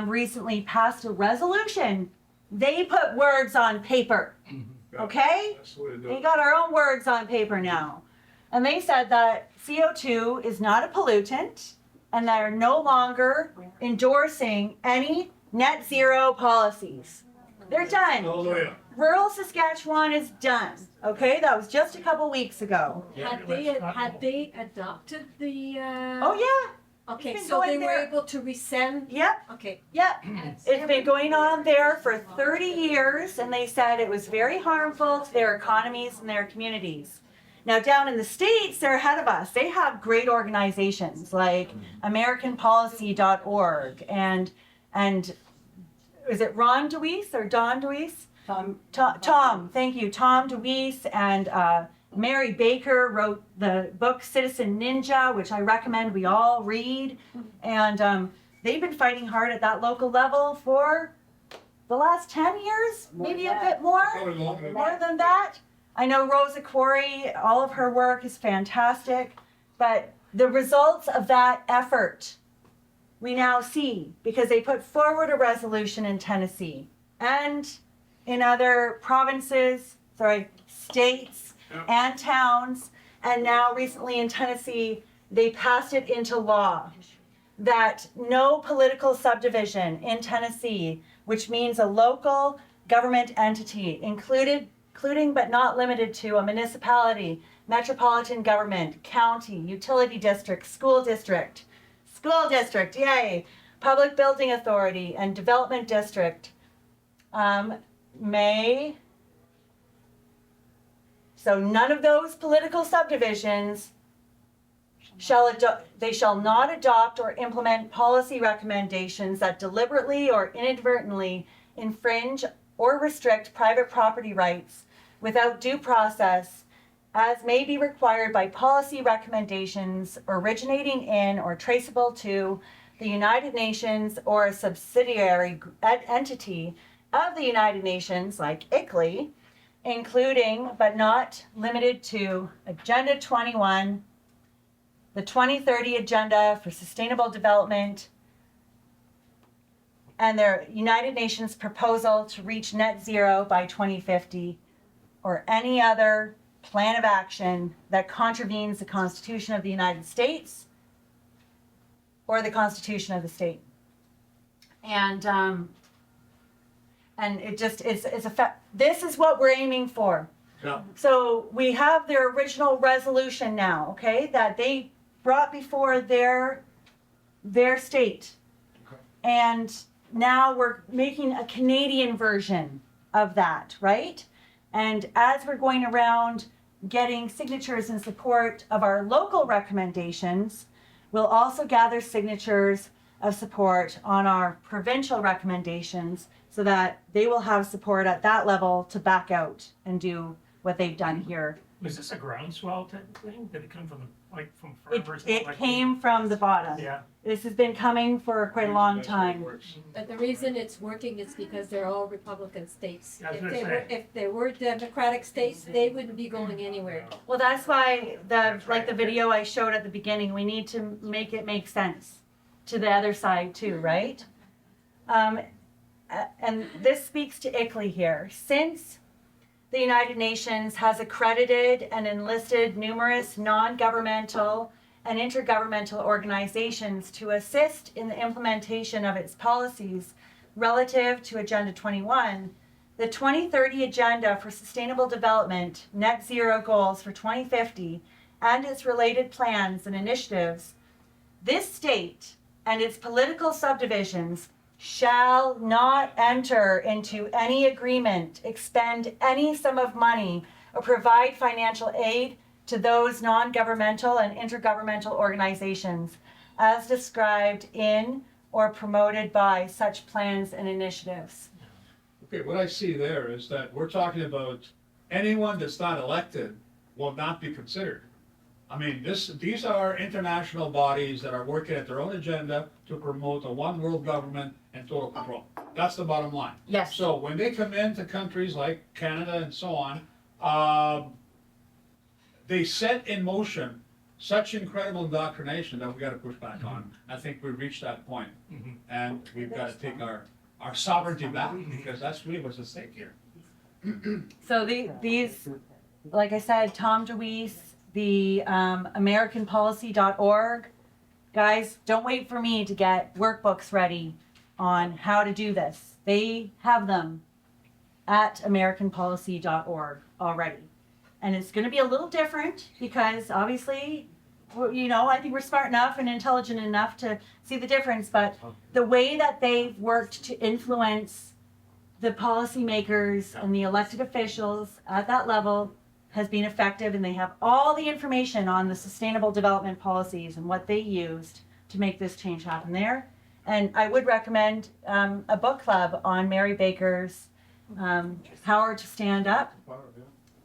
recently passed a resolution. They put words on paper, okay? That's the way to do We it. got our own words on paper now. And they said that CO2 is not a pollutant and they're no longer endorsing any net zero policies. They're done. Hallelujah. Rural Saskatchewan is done, okay? That was just a couple weeks ago. Had they adopted the? Oh, yeah. Okay, It's been so they going were there. able to rescind. Yep. Okay. Yep. It's been going on there for 30 years, and they said it was very harmful to their economies and their communities. Now, down in the States, they're ahead of us. They have great organizations like AmericanPolicy.org and is it Ron DeWeese or Don DeWeese? Tom, thank you. Tom DeWeese and Mary Baker wrote the book Citizen Ninja, which I recommend we all read. And they've been fighting hard at that local level for the last 10 years, maybe a bit more. Probably longer than More that. than that. I know Rosa Quarry, all of her work is fantastic, but the results of that effort we now see because they put forward a resolution in Tennessee and in other states and towns, and now recently in Tennessee, they passed it into law that no political subdivision in Tennessee, which means a local government entity, including but not limited to a municipality, metropolitan government, county, utility district, school district, yay, public building authority, and development district so none of those political subdivisions shall not adopt or implement policy recommendations that deliberately or inadvertently infringe or restrict private property rights without due process as may be required by policy recommendations originating in or traceable to the United Nations or a subsidiary entity of the United Nations, like KICLEI, including but not limited to Agenda 21, the 2030 Agenda for Sustainable Development, and their United Nations proposal to reach net zero by 2050, or any other plan of action that contravenes the Constitution of the United States or the Constitution of the state. And it just is a fact. This is what we're aiming for. Yeah. So we have their original resolution now, okay, that they brought before their state. Okay. And now we're making a Canadian version of that, right? And as we're going around getting signatures in support of our local recommendations, we'll also gather signatures of support on our provincial recommendations so that they will have support at that level to back out and do what they've done here. Was this a groundswell type of thing? Did it come from from It, farmers? it collecting? came from the bottom. Yeah. This has been coming for quite a long That's how it time. works. But the reason it's working is because they're all Republican states. Yeah, I was If gonna they say. were, if they were Democratic states, they wouldn't be going anywhere. Well, that's why the video I showed at the beginning, we need to make it make sense to the other side too, right? And this speaks to KICLEI here. Since the United Nations has accredited and enlisted numerous non-governmental and intergovernmental organizations to assist in the implementation of its policies relative to Agenda 21, the 2030 Agenda for Sustainable Development, Net Zero Goals for 2050, and its related plans and initiatives, this state and its political subdivisions shall not enter into any agreement, expend any sum of money, or provide financial aid to those non-governmental and intergovernmental organizations as described in or promoted by such plans and initiatives. Okay, what I see there is that we're talking about anyone that's not elected will not be considered. I mean, these are international bodies that are working at their own agenda to promote a one world government and total control. That's the bottom line. Yes. So when they come into countries like Canada and so on, they set in motion such incredible indoctrination that we gotta push back on. I think we've reached that point. Mhm. And we've gotta take our sovereignty back, because that's really what's at stake here. So these, like I said, Tom DeWeese, the AmericanPolicy.org, guys, don't wait for me to get workbooks ready on how to do this. They have them at AmericanPolicy.org already. And it's going to be a little different because obviously, you know, I think we're smart enough and intelligent enough to see the difference, but the way that they've worked to influence the policymakers and the elected officials at that level has been effective, and they have all the information on the sustainable development policies and what they used to make this change happen there. And I would recommend a book club on Mary Baker's Power to Stand Up.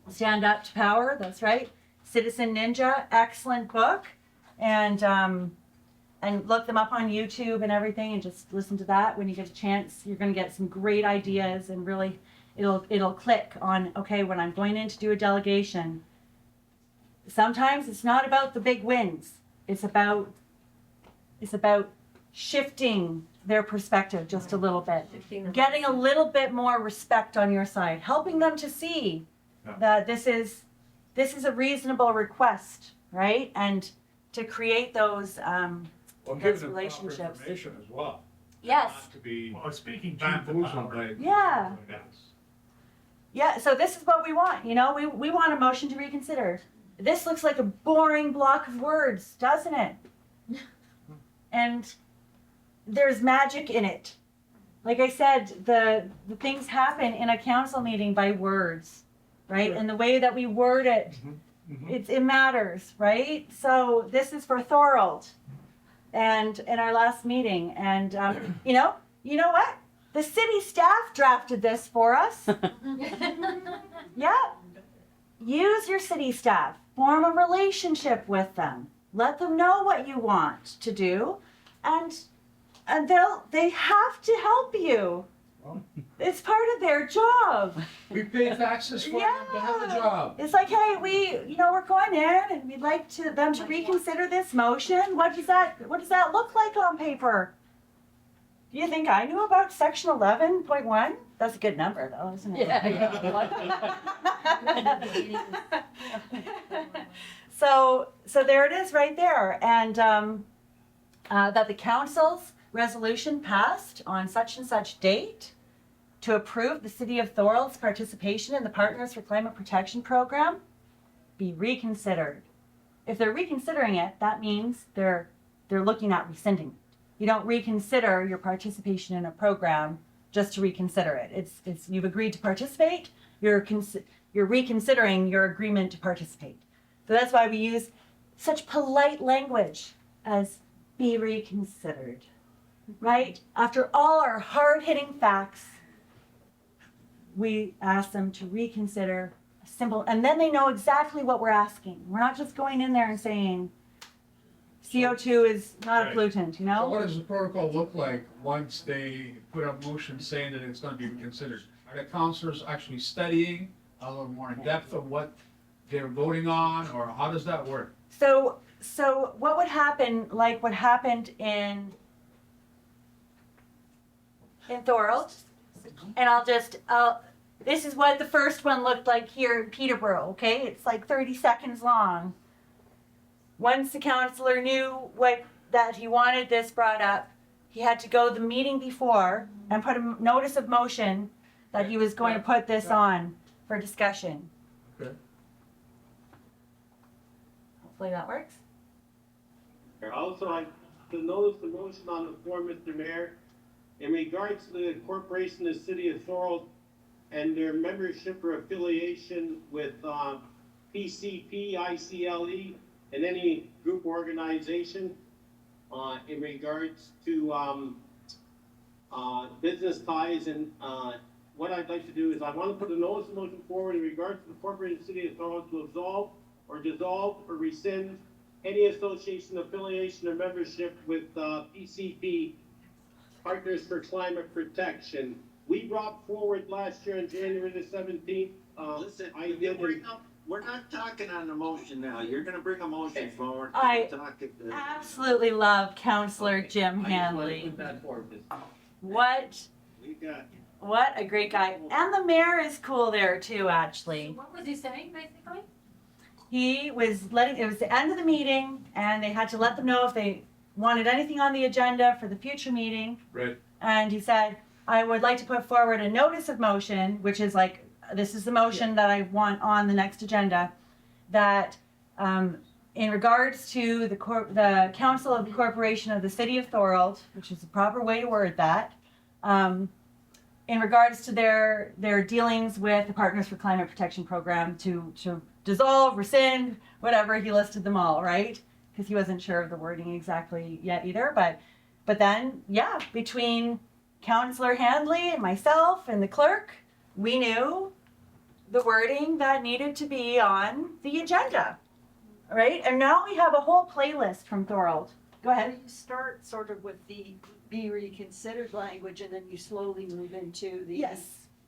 Stand Up to Power, that's right. Citizen Ninja, excellent book. And look them up on YouTube and everything, and just listen to that when you get a chance. You're going to get some great ideas, and really it'll click on, okay, when I'm going in to do a delegation, sometimes it's not about the big wins. It's about shifting their perspective just a little bit, getting a little bit more respect on your side, helping them to see that this is a reasonable request, right? And to create those Well, those give them proper relationships. information as well. Yes. Not to be Well, speaking truth to bamboozled power. by. Yeah. Yes. Yeah, so this is what we want, you know, we want a motion to reconsider. This looks like a boring block of words, doesn't it? And there's magic in it. Like I said, the things happen in a council meeting by words, right? And the way that we word it, it matters, right? So this is for Thorold and in our last meeting. And, you know what? The city staff drafted this for us. Yeah. Use your city staff. Form a relationship with them. Let them know what you want to do, and they have to help you. It's part of their job. We pay taxes for them to have a job. It's like, hey, we're going in and we'd like them to reconsider this motion. What does that look like on paper? Do you think I knew about section 11.1? That's a good number though, isn't it? So there it is right there. And that the council's resolution passed on such and such date to approve the City of Thorold's participation in the Partners for Climate Protection Program be reconsidered. If they're reconsidering it, that means they're looking at rescinding it. You don't reconsider your participation in a program just to reconsider it. It's you've agreed to participate, you're reconsidering your agreement to participate. So that's why we use such polite language as be reconsidered, right? After all our hard-hitting facts, we ask them to reconsider a simple, and then they know exactly what we're asking. We're not just going in there and saying CO2 is not a pollutant, you So know? what does the protocol look like once they put a motion saying that it's gonna be considered? Are the councilors actually studying a little more in depth of what they're voting on, or how does that work? So what would happen, like what happened in Thorold, and this is what the first one looked like here in Peterborough, okay? It's like 30 seconds long. Once the councillor knew that he wanted this brought up, he had to go the meeting before and put a notice of motion that he was going to put this on for discussion. Okay. Hopefully that works. Also, I to notice the motion on the floor, Mr. Mayor, in regards to the corporation, the city of Thorold, and their membership or affiliation with PCP, ICLE, and any group organization in regards to business ties. And what I'd like to do is I want to put a notice of motion forward in regards to the corporated city of Thorold to absolve or dissolve or rescind any association, affiliation, or membership with PCP, Partners for Climate Protection. We brought forward last year on January the 17th. Listen, we're not talking on the motion now. You're gonna bring a motion forward. I absolutely love Councillor Jim Handley. What We got. What a great guy. And the mayor is cool there too, actually. What was he saying, basically? He was it was the end of the meeting and they had to let them know if they wanted anything on the agenda for the future meeting. Right. And he said, I would like to put forward a notice of motion, which is like, this is the motion that I want on the next agenda, that in regards to the Council of the Corporation of the City of Thorold, which is the proper way to word that, in regards to their dealings with the Partners for Climate Protection Program to dissolve, rescind, whatever, he listed them all, right? Because he wasn't sure of the wording exactly yet either, but then, yeah, between Councillor Handley and myself and the clerk, we knew the wording that needed to be on the agenda, right? And now we have a whole playlist from Thorold. Go ahead. You start sort of with the be reconsidered language and then you slowly move into the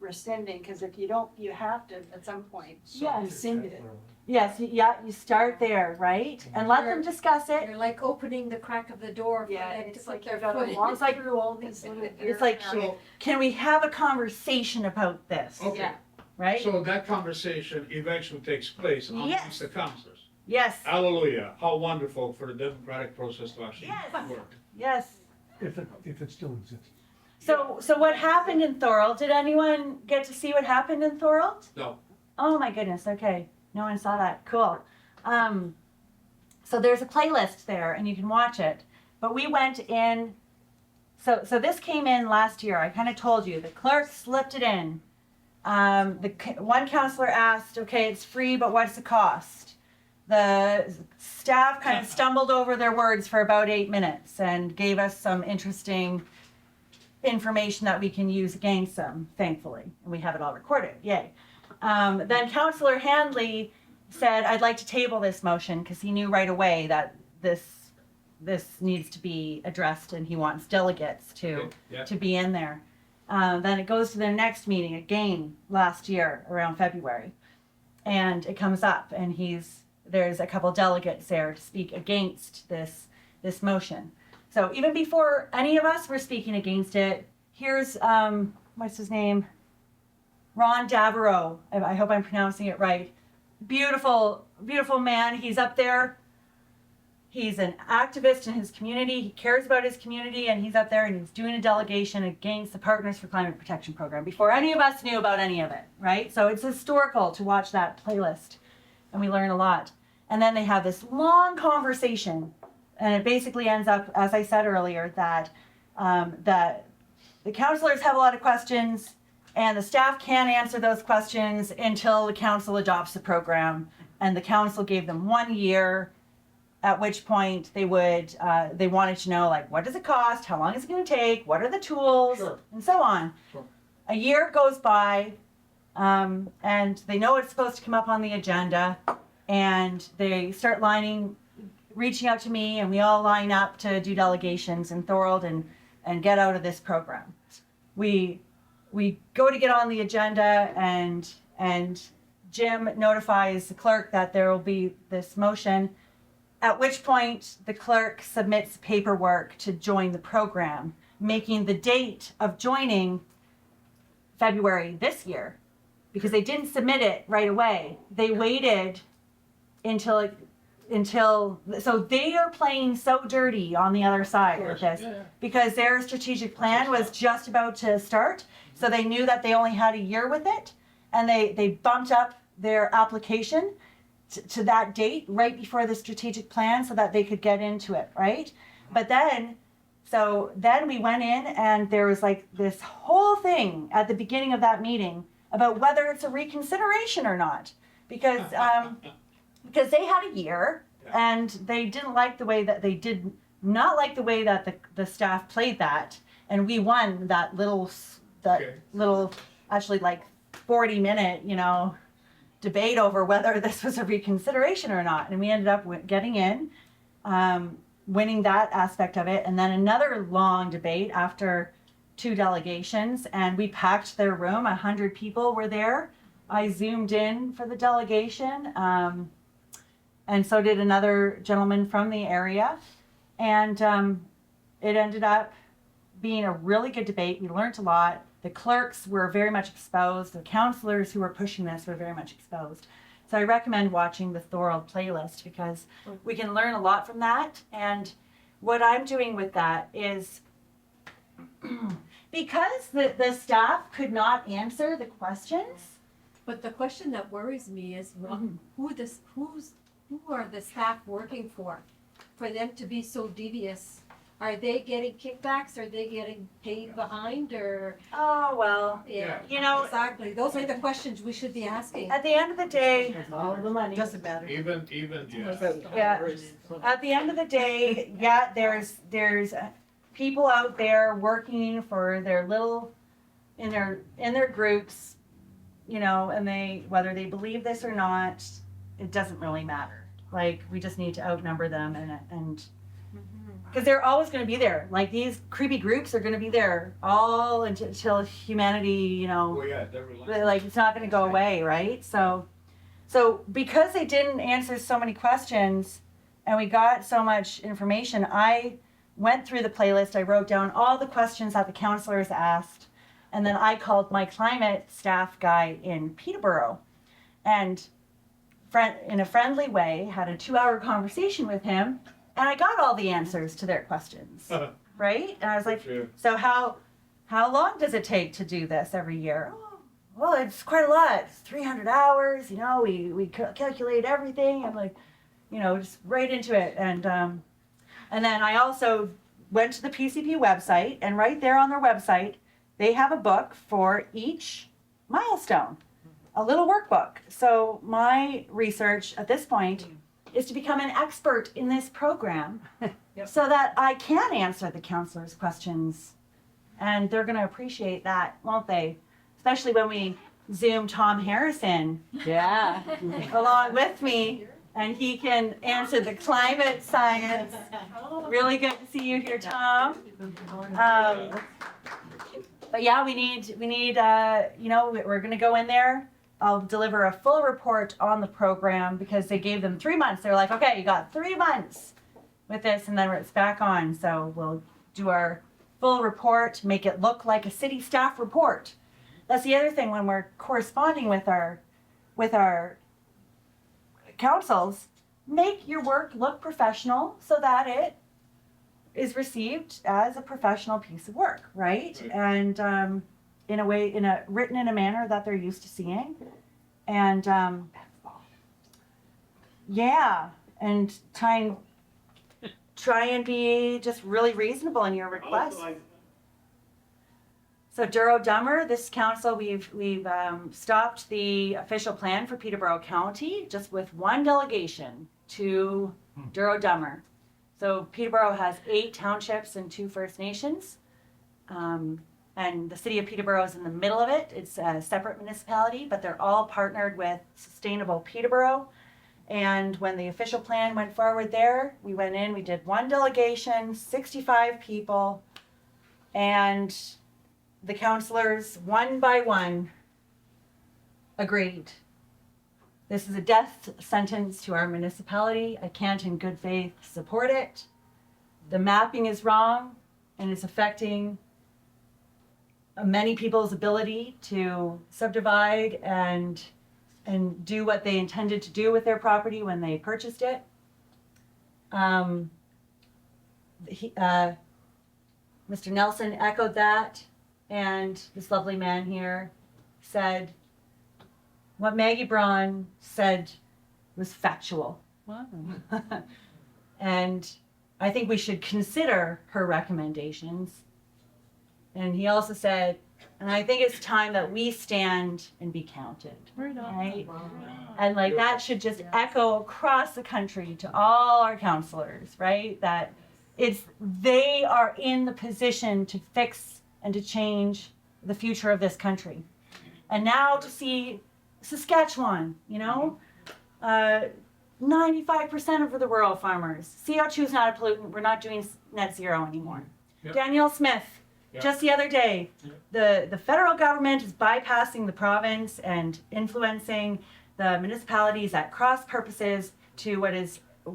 rescinding, because if you don't, you have to at some point rescind it. Yes, yeah, you start there, right? And let them discuss it. You're like opening the crack of the door for them to It's put like their you've got foot to in. walk through all these little. It's like, So, can we have a conversation about this? okay, Right? so that conversation eventually takes place Yes. amongst the councilors. Yes, Hallelujah, how wonderful for the democratic process to actually Yes. work. yes. If it still exists. So what happened in Thorold? Did anyone get to see what happened in Thorold? No. Oh my goodness, okay. No one saw that. Cool. So there's a playlist there and you can watch it. But we went in, so this came in last year. I kind of told you, the clerk slipped it in. One counselor asked, okay, it's free, but what's the cost? The staff kind of stumbled over their words for about 8 minutes and gave us some interesting information that we can use against them, thankfully. And we have it all recorded, yay. Then Councillor Handley said, I'd like to table this motion because he knew right away that this needs to be addressed and he wants delegates to Yeah. be in there. Then it goes to their next meeting again last year around February. And it comes up and there's a couple delegates there to speak against this motion. So even before any of us were speaking against it, here's, what's his name? Ron Davereau. I hope I'm pronouncing it right. Beautiful, beautiful man. He's up there. He's an activist in his community. He cares about his community, and he's up there and he's doing a delegation against the Partners for Climate Protection program before any of us knew about any of it, right? So it's historical to watch that playlist, and we learn a lot. And then they have this long conversation, and it basically ends up, as I said earlier, that the counselors have a lot of questions, and the staff can't answer those questions until the council adopts the program. And the council gave them 1 year, at which point they wanted to know, like, what does it cost? How long is it going to take? What are the tools? Sure. And so on. Sure. A year goes by, and they know it's supposed to come up on the agenda, and they start reaching out to me, and we all line up to do delegations in Thorold and get out of this program. We go to get on the agenda, and Jim notifies the clerk that there will be this motion, at which point the clerk submits paperwork to join the program, making the date of joining February this year, because they didn't submit it right away. They waited until so they are playing so dirty on the other side with this, because their strategic plan was just about to start. So they knew that they only had a year with it, and they bumped up their application to that date right before the strategic plan so that they could get into it, right? But then we went in, and there was like this whole thing at the beginning of that meeting about whether it's a reconsideration or not, because they had a year, and they didn't like the way that the staff played that, and we won that little actually like 40-minute, debate over whether this was a reconsideration or not. And we ended up getting in, winning that aspect of it. And then another long debate after 2 delegations, and we packed their room. 100 people were there. I zoomed in for the delegation, and so did another gentleman from the area. And it ended up being a really good debate. We learned a lot. The clerks were very much exposed. The counselors who were pushing this were very much exposed. So I recommend watching the Thorold playlist, because we can learn a lot from that. And what I'm doing with that is, because the staff could not answer the questions. But the question that worries me is who are the staff working for them to be so devious? Are they getting kickbacks? Are they getting paid behind, or? Oh, well, Exactly. Those are the questions we should be asking. at the end of the day, All the money. Doesn't matter. Even, yeah, at the end of the day, yeah, there's people out there working for their little, in their groups, and whether they believe this or not, it doesn't really matter. Like, we just need to outnumber them, and because they're always going to be there. Like, these creepy groups are going to be there all until humanity, like, it's not going to go away, right? So because they didn't answer so many questions, and we got so much information, I went through the playlist. I wrote down all the questions that the counselors asked, and then I called my climate staff guy in Peterborough, and in a friendly way had a 2-hour conversation with him. And I got all the answers to their questions, right? And I was like, so how long does it take to do this every year? Oh, well, it's quite a lot. It's 300 hours, we calculate everything. I'm like, just right into it. And then I also went to the PCP website, and right there on their website, they have a book for each milestone, a little workbook. So my research at this point is to become an expert in this program so that I can answer the counselors' questions. And they're going to appreciate that, won't they? Especially when we Zoom Tom Harrison along with me, and he can answer the climate science. Really good to see you here, Tom. But yeah, we need, you know, we're gonna go in there. I'll deliver a full report on the program because they gave them 3 months. They're like, okay, you got 3 months with this, and then it's back on. So we'll do our full report, make it look like a city staff report. That's the other thing when we're corresponding with our councils. Make your work look professional so that it is received as a professional piece of work, right? And in a way, written in a manner that they're used to seeing, and yeah, and try and be just really reasonable in your requests. Also, So Duro Dummer, this council, we've stopped the official plan for Peterborough County just with one delegation to Duro Dummer. So Peterborough has 8 townships and 2 First Nations. And the city of Peterborough is in the middle of it. It's a separate municipality, but they're all partnered with Sustainable Peterborough. And when the official plan went forward there, we went in, we did one delegation, 65 people, and the councillors, one by one, agreed. This is a death sentence to our municipality. I can't in good faith support it. The mapping is wrong and it's affecting many people's ability to subdivide and do what they intended to do with their property when they purchased it. Mr. Nelson echoed that, and this lovely man here said what Maggie Braun said was factual. Wow. And I think we should consider her recommendations. And he also said, and I think it's time that we stand and be counted, right? And like that should just echo across the country to all our councillors, right? That they are in the position to fix and to change the future of this country. And now to see Saskatchewan, 95% of the rural farmers. CO2 is not a pollutant. We're not doing net zero anymore. Yep. Danielle Smith, just the other day, the federal government is bypassing the province and influencing the municipalities at cross purposes to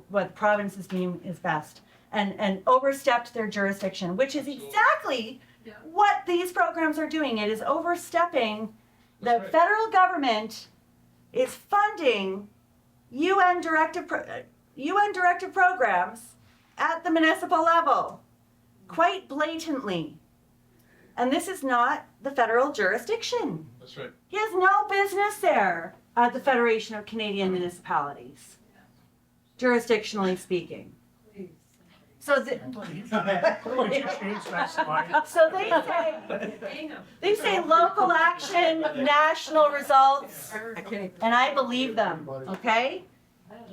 what provinces deem is best, and overstepped their jurisdiction, which is exactly what these programs are doing. It is overstepping. The federal government is funding UN directed programs at the municipal level, quite blatantly. And this is not the federal jurisdiction. That's right. He has no business there at the Federation of Canadian Municipalities, jurisdictionally speaking. So they say local action, national results, and I believe them, okay?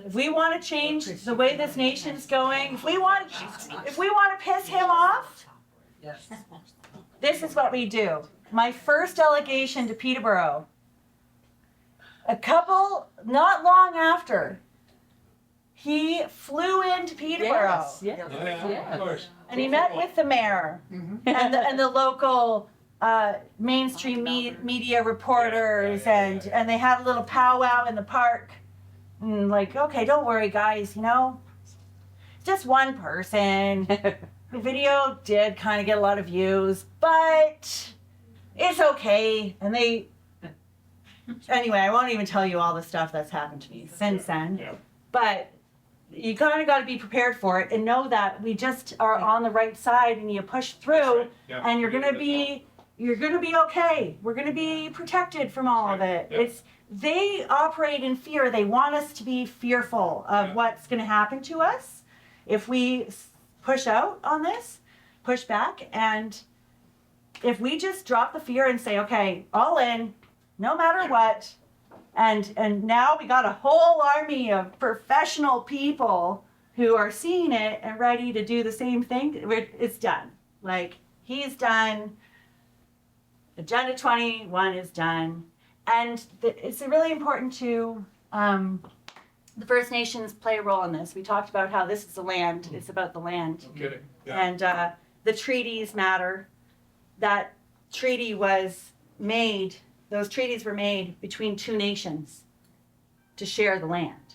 If we want to change the way this nation's going, if we want to piss him off, this is what we do. My first delegation to Peterborough, not long after, he flew into Peterborough. Of course. And he met with the mayor and the local mainstream media reporters, and they had a little powwow in the park. And like, okay, don't worry, guys, just one person. The video did kind of get a lot of views, but it's okay. And anyway, I won't even tell you all the stuff that's happened to me since then. Yeah. But you kind of got to be prepared for it and know that we just are on the right side, and you push through, Right. Yeah. and you're gonna be okay. We're gonna be protected from all of it. Yeah. They operate in fear. They want us to be fearful of what's gonna happen to us if we push out on this, push back, and if we just drop the fear and say, okay, all in, no matter what. And now we got a whole army of professional people who are seeing it and ready to do the same thing. It's done. Like, he's done. Agenda 21 is done. And it's really important to the First Nations play a role in this. We talked about how this is the land. It's about the land. No kidding. Yeah. And the treaties matter. That treaty was made, those treaties were made between two nations to share the land.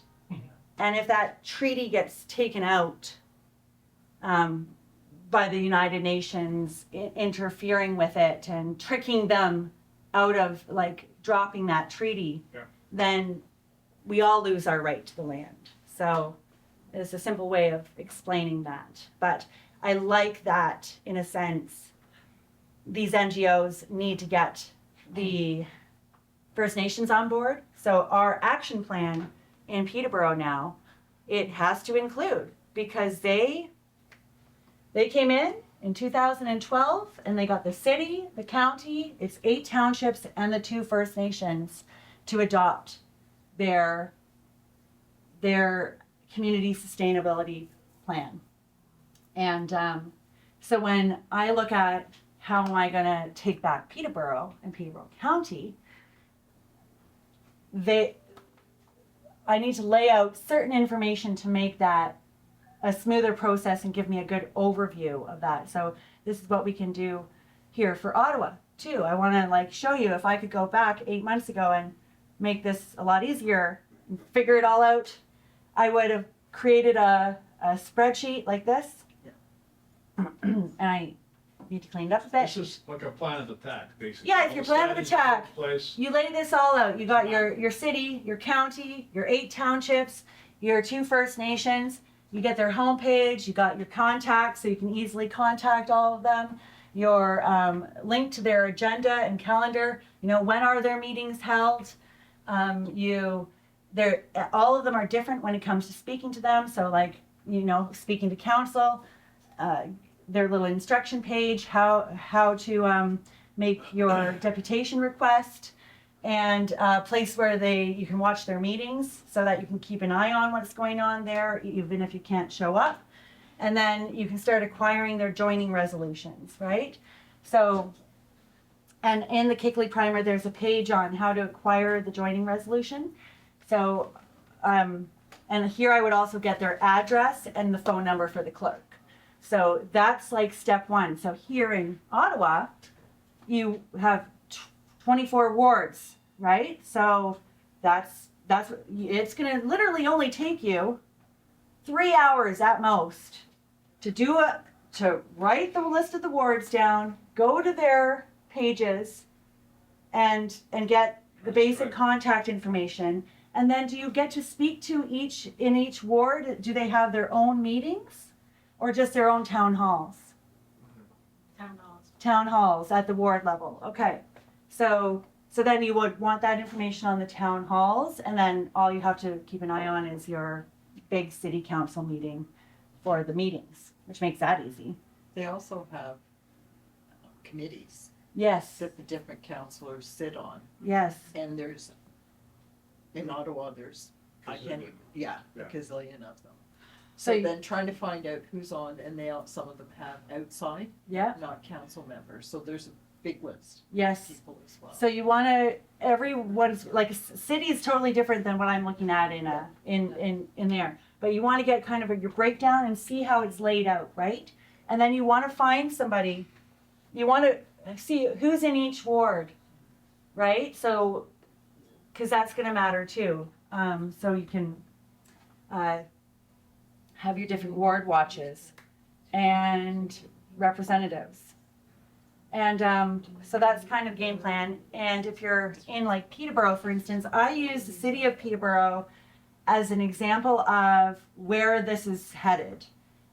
And if that treaty gets taken out by the United Nations interfering with it and tricking them out of like dropping that treaty, then we all lose our right to the land. So it's a simple way of explaining that. But I like that, in a sense, these NGOs need to get the First Nations on board. So our action plan in Peterborough now, it has to include, because they came in 2012 and they got the city, the county, it's 8 townships and the 2 First Nations to adopt their community sustainability plan. And so when I look at how am I going to take back Peterborough and Peterborough County, I need to lay out certain information to make that a smoother process and give me a good overview of that. So this is what we can do here for Ottawa too. I want to like show you if I could go back 8 months ago and make this a lot easier and figure it all out. I would have created a spreadsheet like this. And I need to clean it up a bit. This is like a plan of attack, basically. Yeah, it's your plan of attack. Place. You lay this all out. You got your city, your county, your 8 townships, your 2 First Nations. You get their homepage. You got your contacts, so you can easily contact all of them. Your link to their agenda and calendar. You know, when are their meetings held? All of them are different when it comes to speaking to them. So, like, you know, speaking to council. Their little instruction page, how to make your deputation request, and a place where you can watch their meetings so that you can keep an eye on what's going on there, even if you can't show up. And then you can start acquiring their joining resolutions, right? So, and in the KICLEI primer, there's a page on how to acquire the joining resolution. So, and here I would also get their address and the phone number for the clerk. So that's like step 1. So here in Ottawa, you have 24 wards, right? So that's it's going to literally only take you 3 hours at most to write the list of the wards down, go to their pages, and get the basic contact information. And then do you get to speak to in each ward? Do they have their own meetings? Or just their own town halls? Town halls at the ward level. Okay. So then you would want that information on the town halls, and then all you have to keep an eye on is your big city council meeting for the meetings, which makes that easy. They also have committees Yes. that the different councillors sit on. Yes. And in Ottawa, there's, a gazillion of them. So then trying to find out who's on, and some of them have outside, not council members. So there's a big list. Yes. Of people as well. So you want to everyone's like a city is totally different than what I'm looking at in there. But you want to get kind of your breakdown and see how it's laid out, right? And then you want to find somebody. You want to see who's in each ward, right? So, because that's going to matter too. So you can. Have your different ward watches and representatives. And so that's kind of game plan. And if you're in like Peterborough, for instance, I use the city of Peterborough as an example of where this is headed.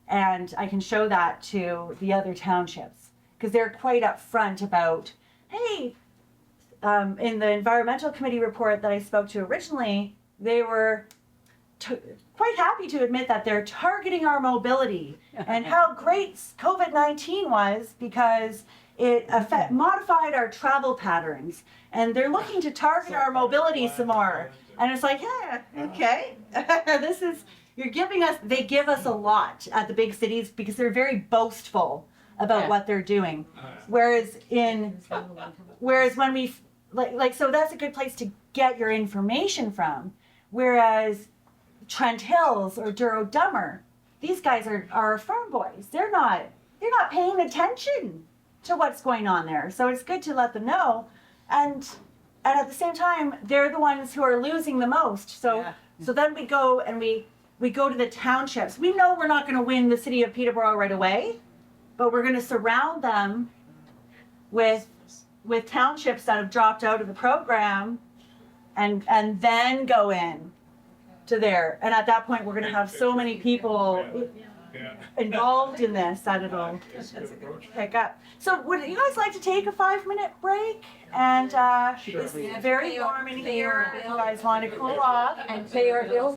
And I can show that to the other townships because they're quite upfront about, hey, in the environmental committee report that I spoke to originally, they were quite happy to admit that they're targeting our mobility and how great COVID-19 was because it modified our travel patterns, and they're looking to target our mobility some more. And it's like, yeah, okay, they give us a lot at the big cities because they're very boastful about what they're doing. Whereas when we so that's a good place to get your information from. Whereas Trent Hills or Duro Dummer, these guys are farm boys. They're not paying attention to what's going on there. So it's good to let them know. And at the same time, they're the ones who are losing the most. So Yeah. so then we go and we go to the townships. We know we're not going to win the city of Peterborough right away, but we're going to surround them with townships that have dropped out of the program, and then go in to there. And at that point, we're going to have so many people Yeah. involved in this that it'll That's a good approach. pick up. So would you guys like to take a 5-minute break? And it's very warm in here. You guys want to cool off And pay our bills.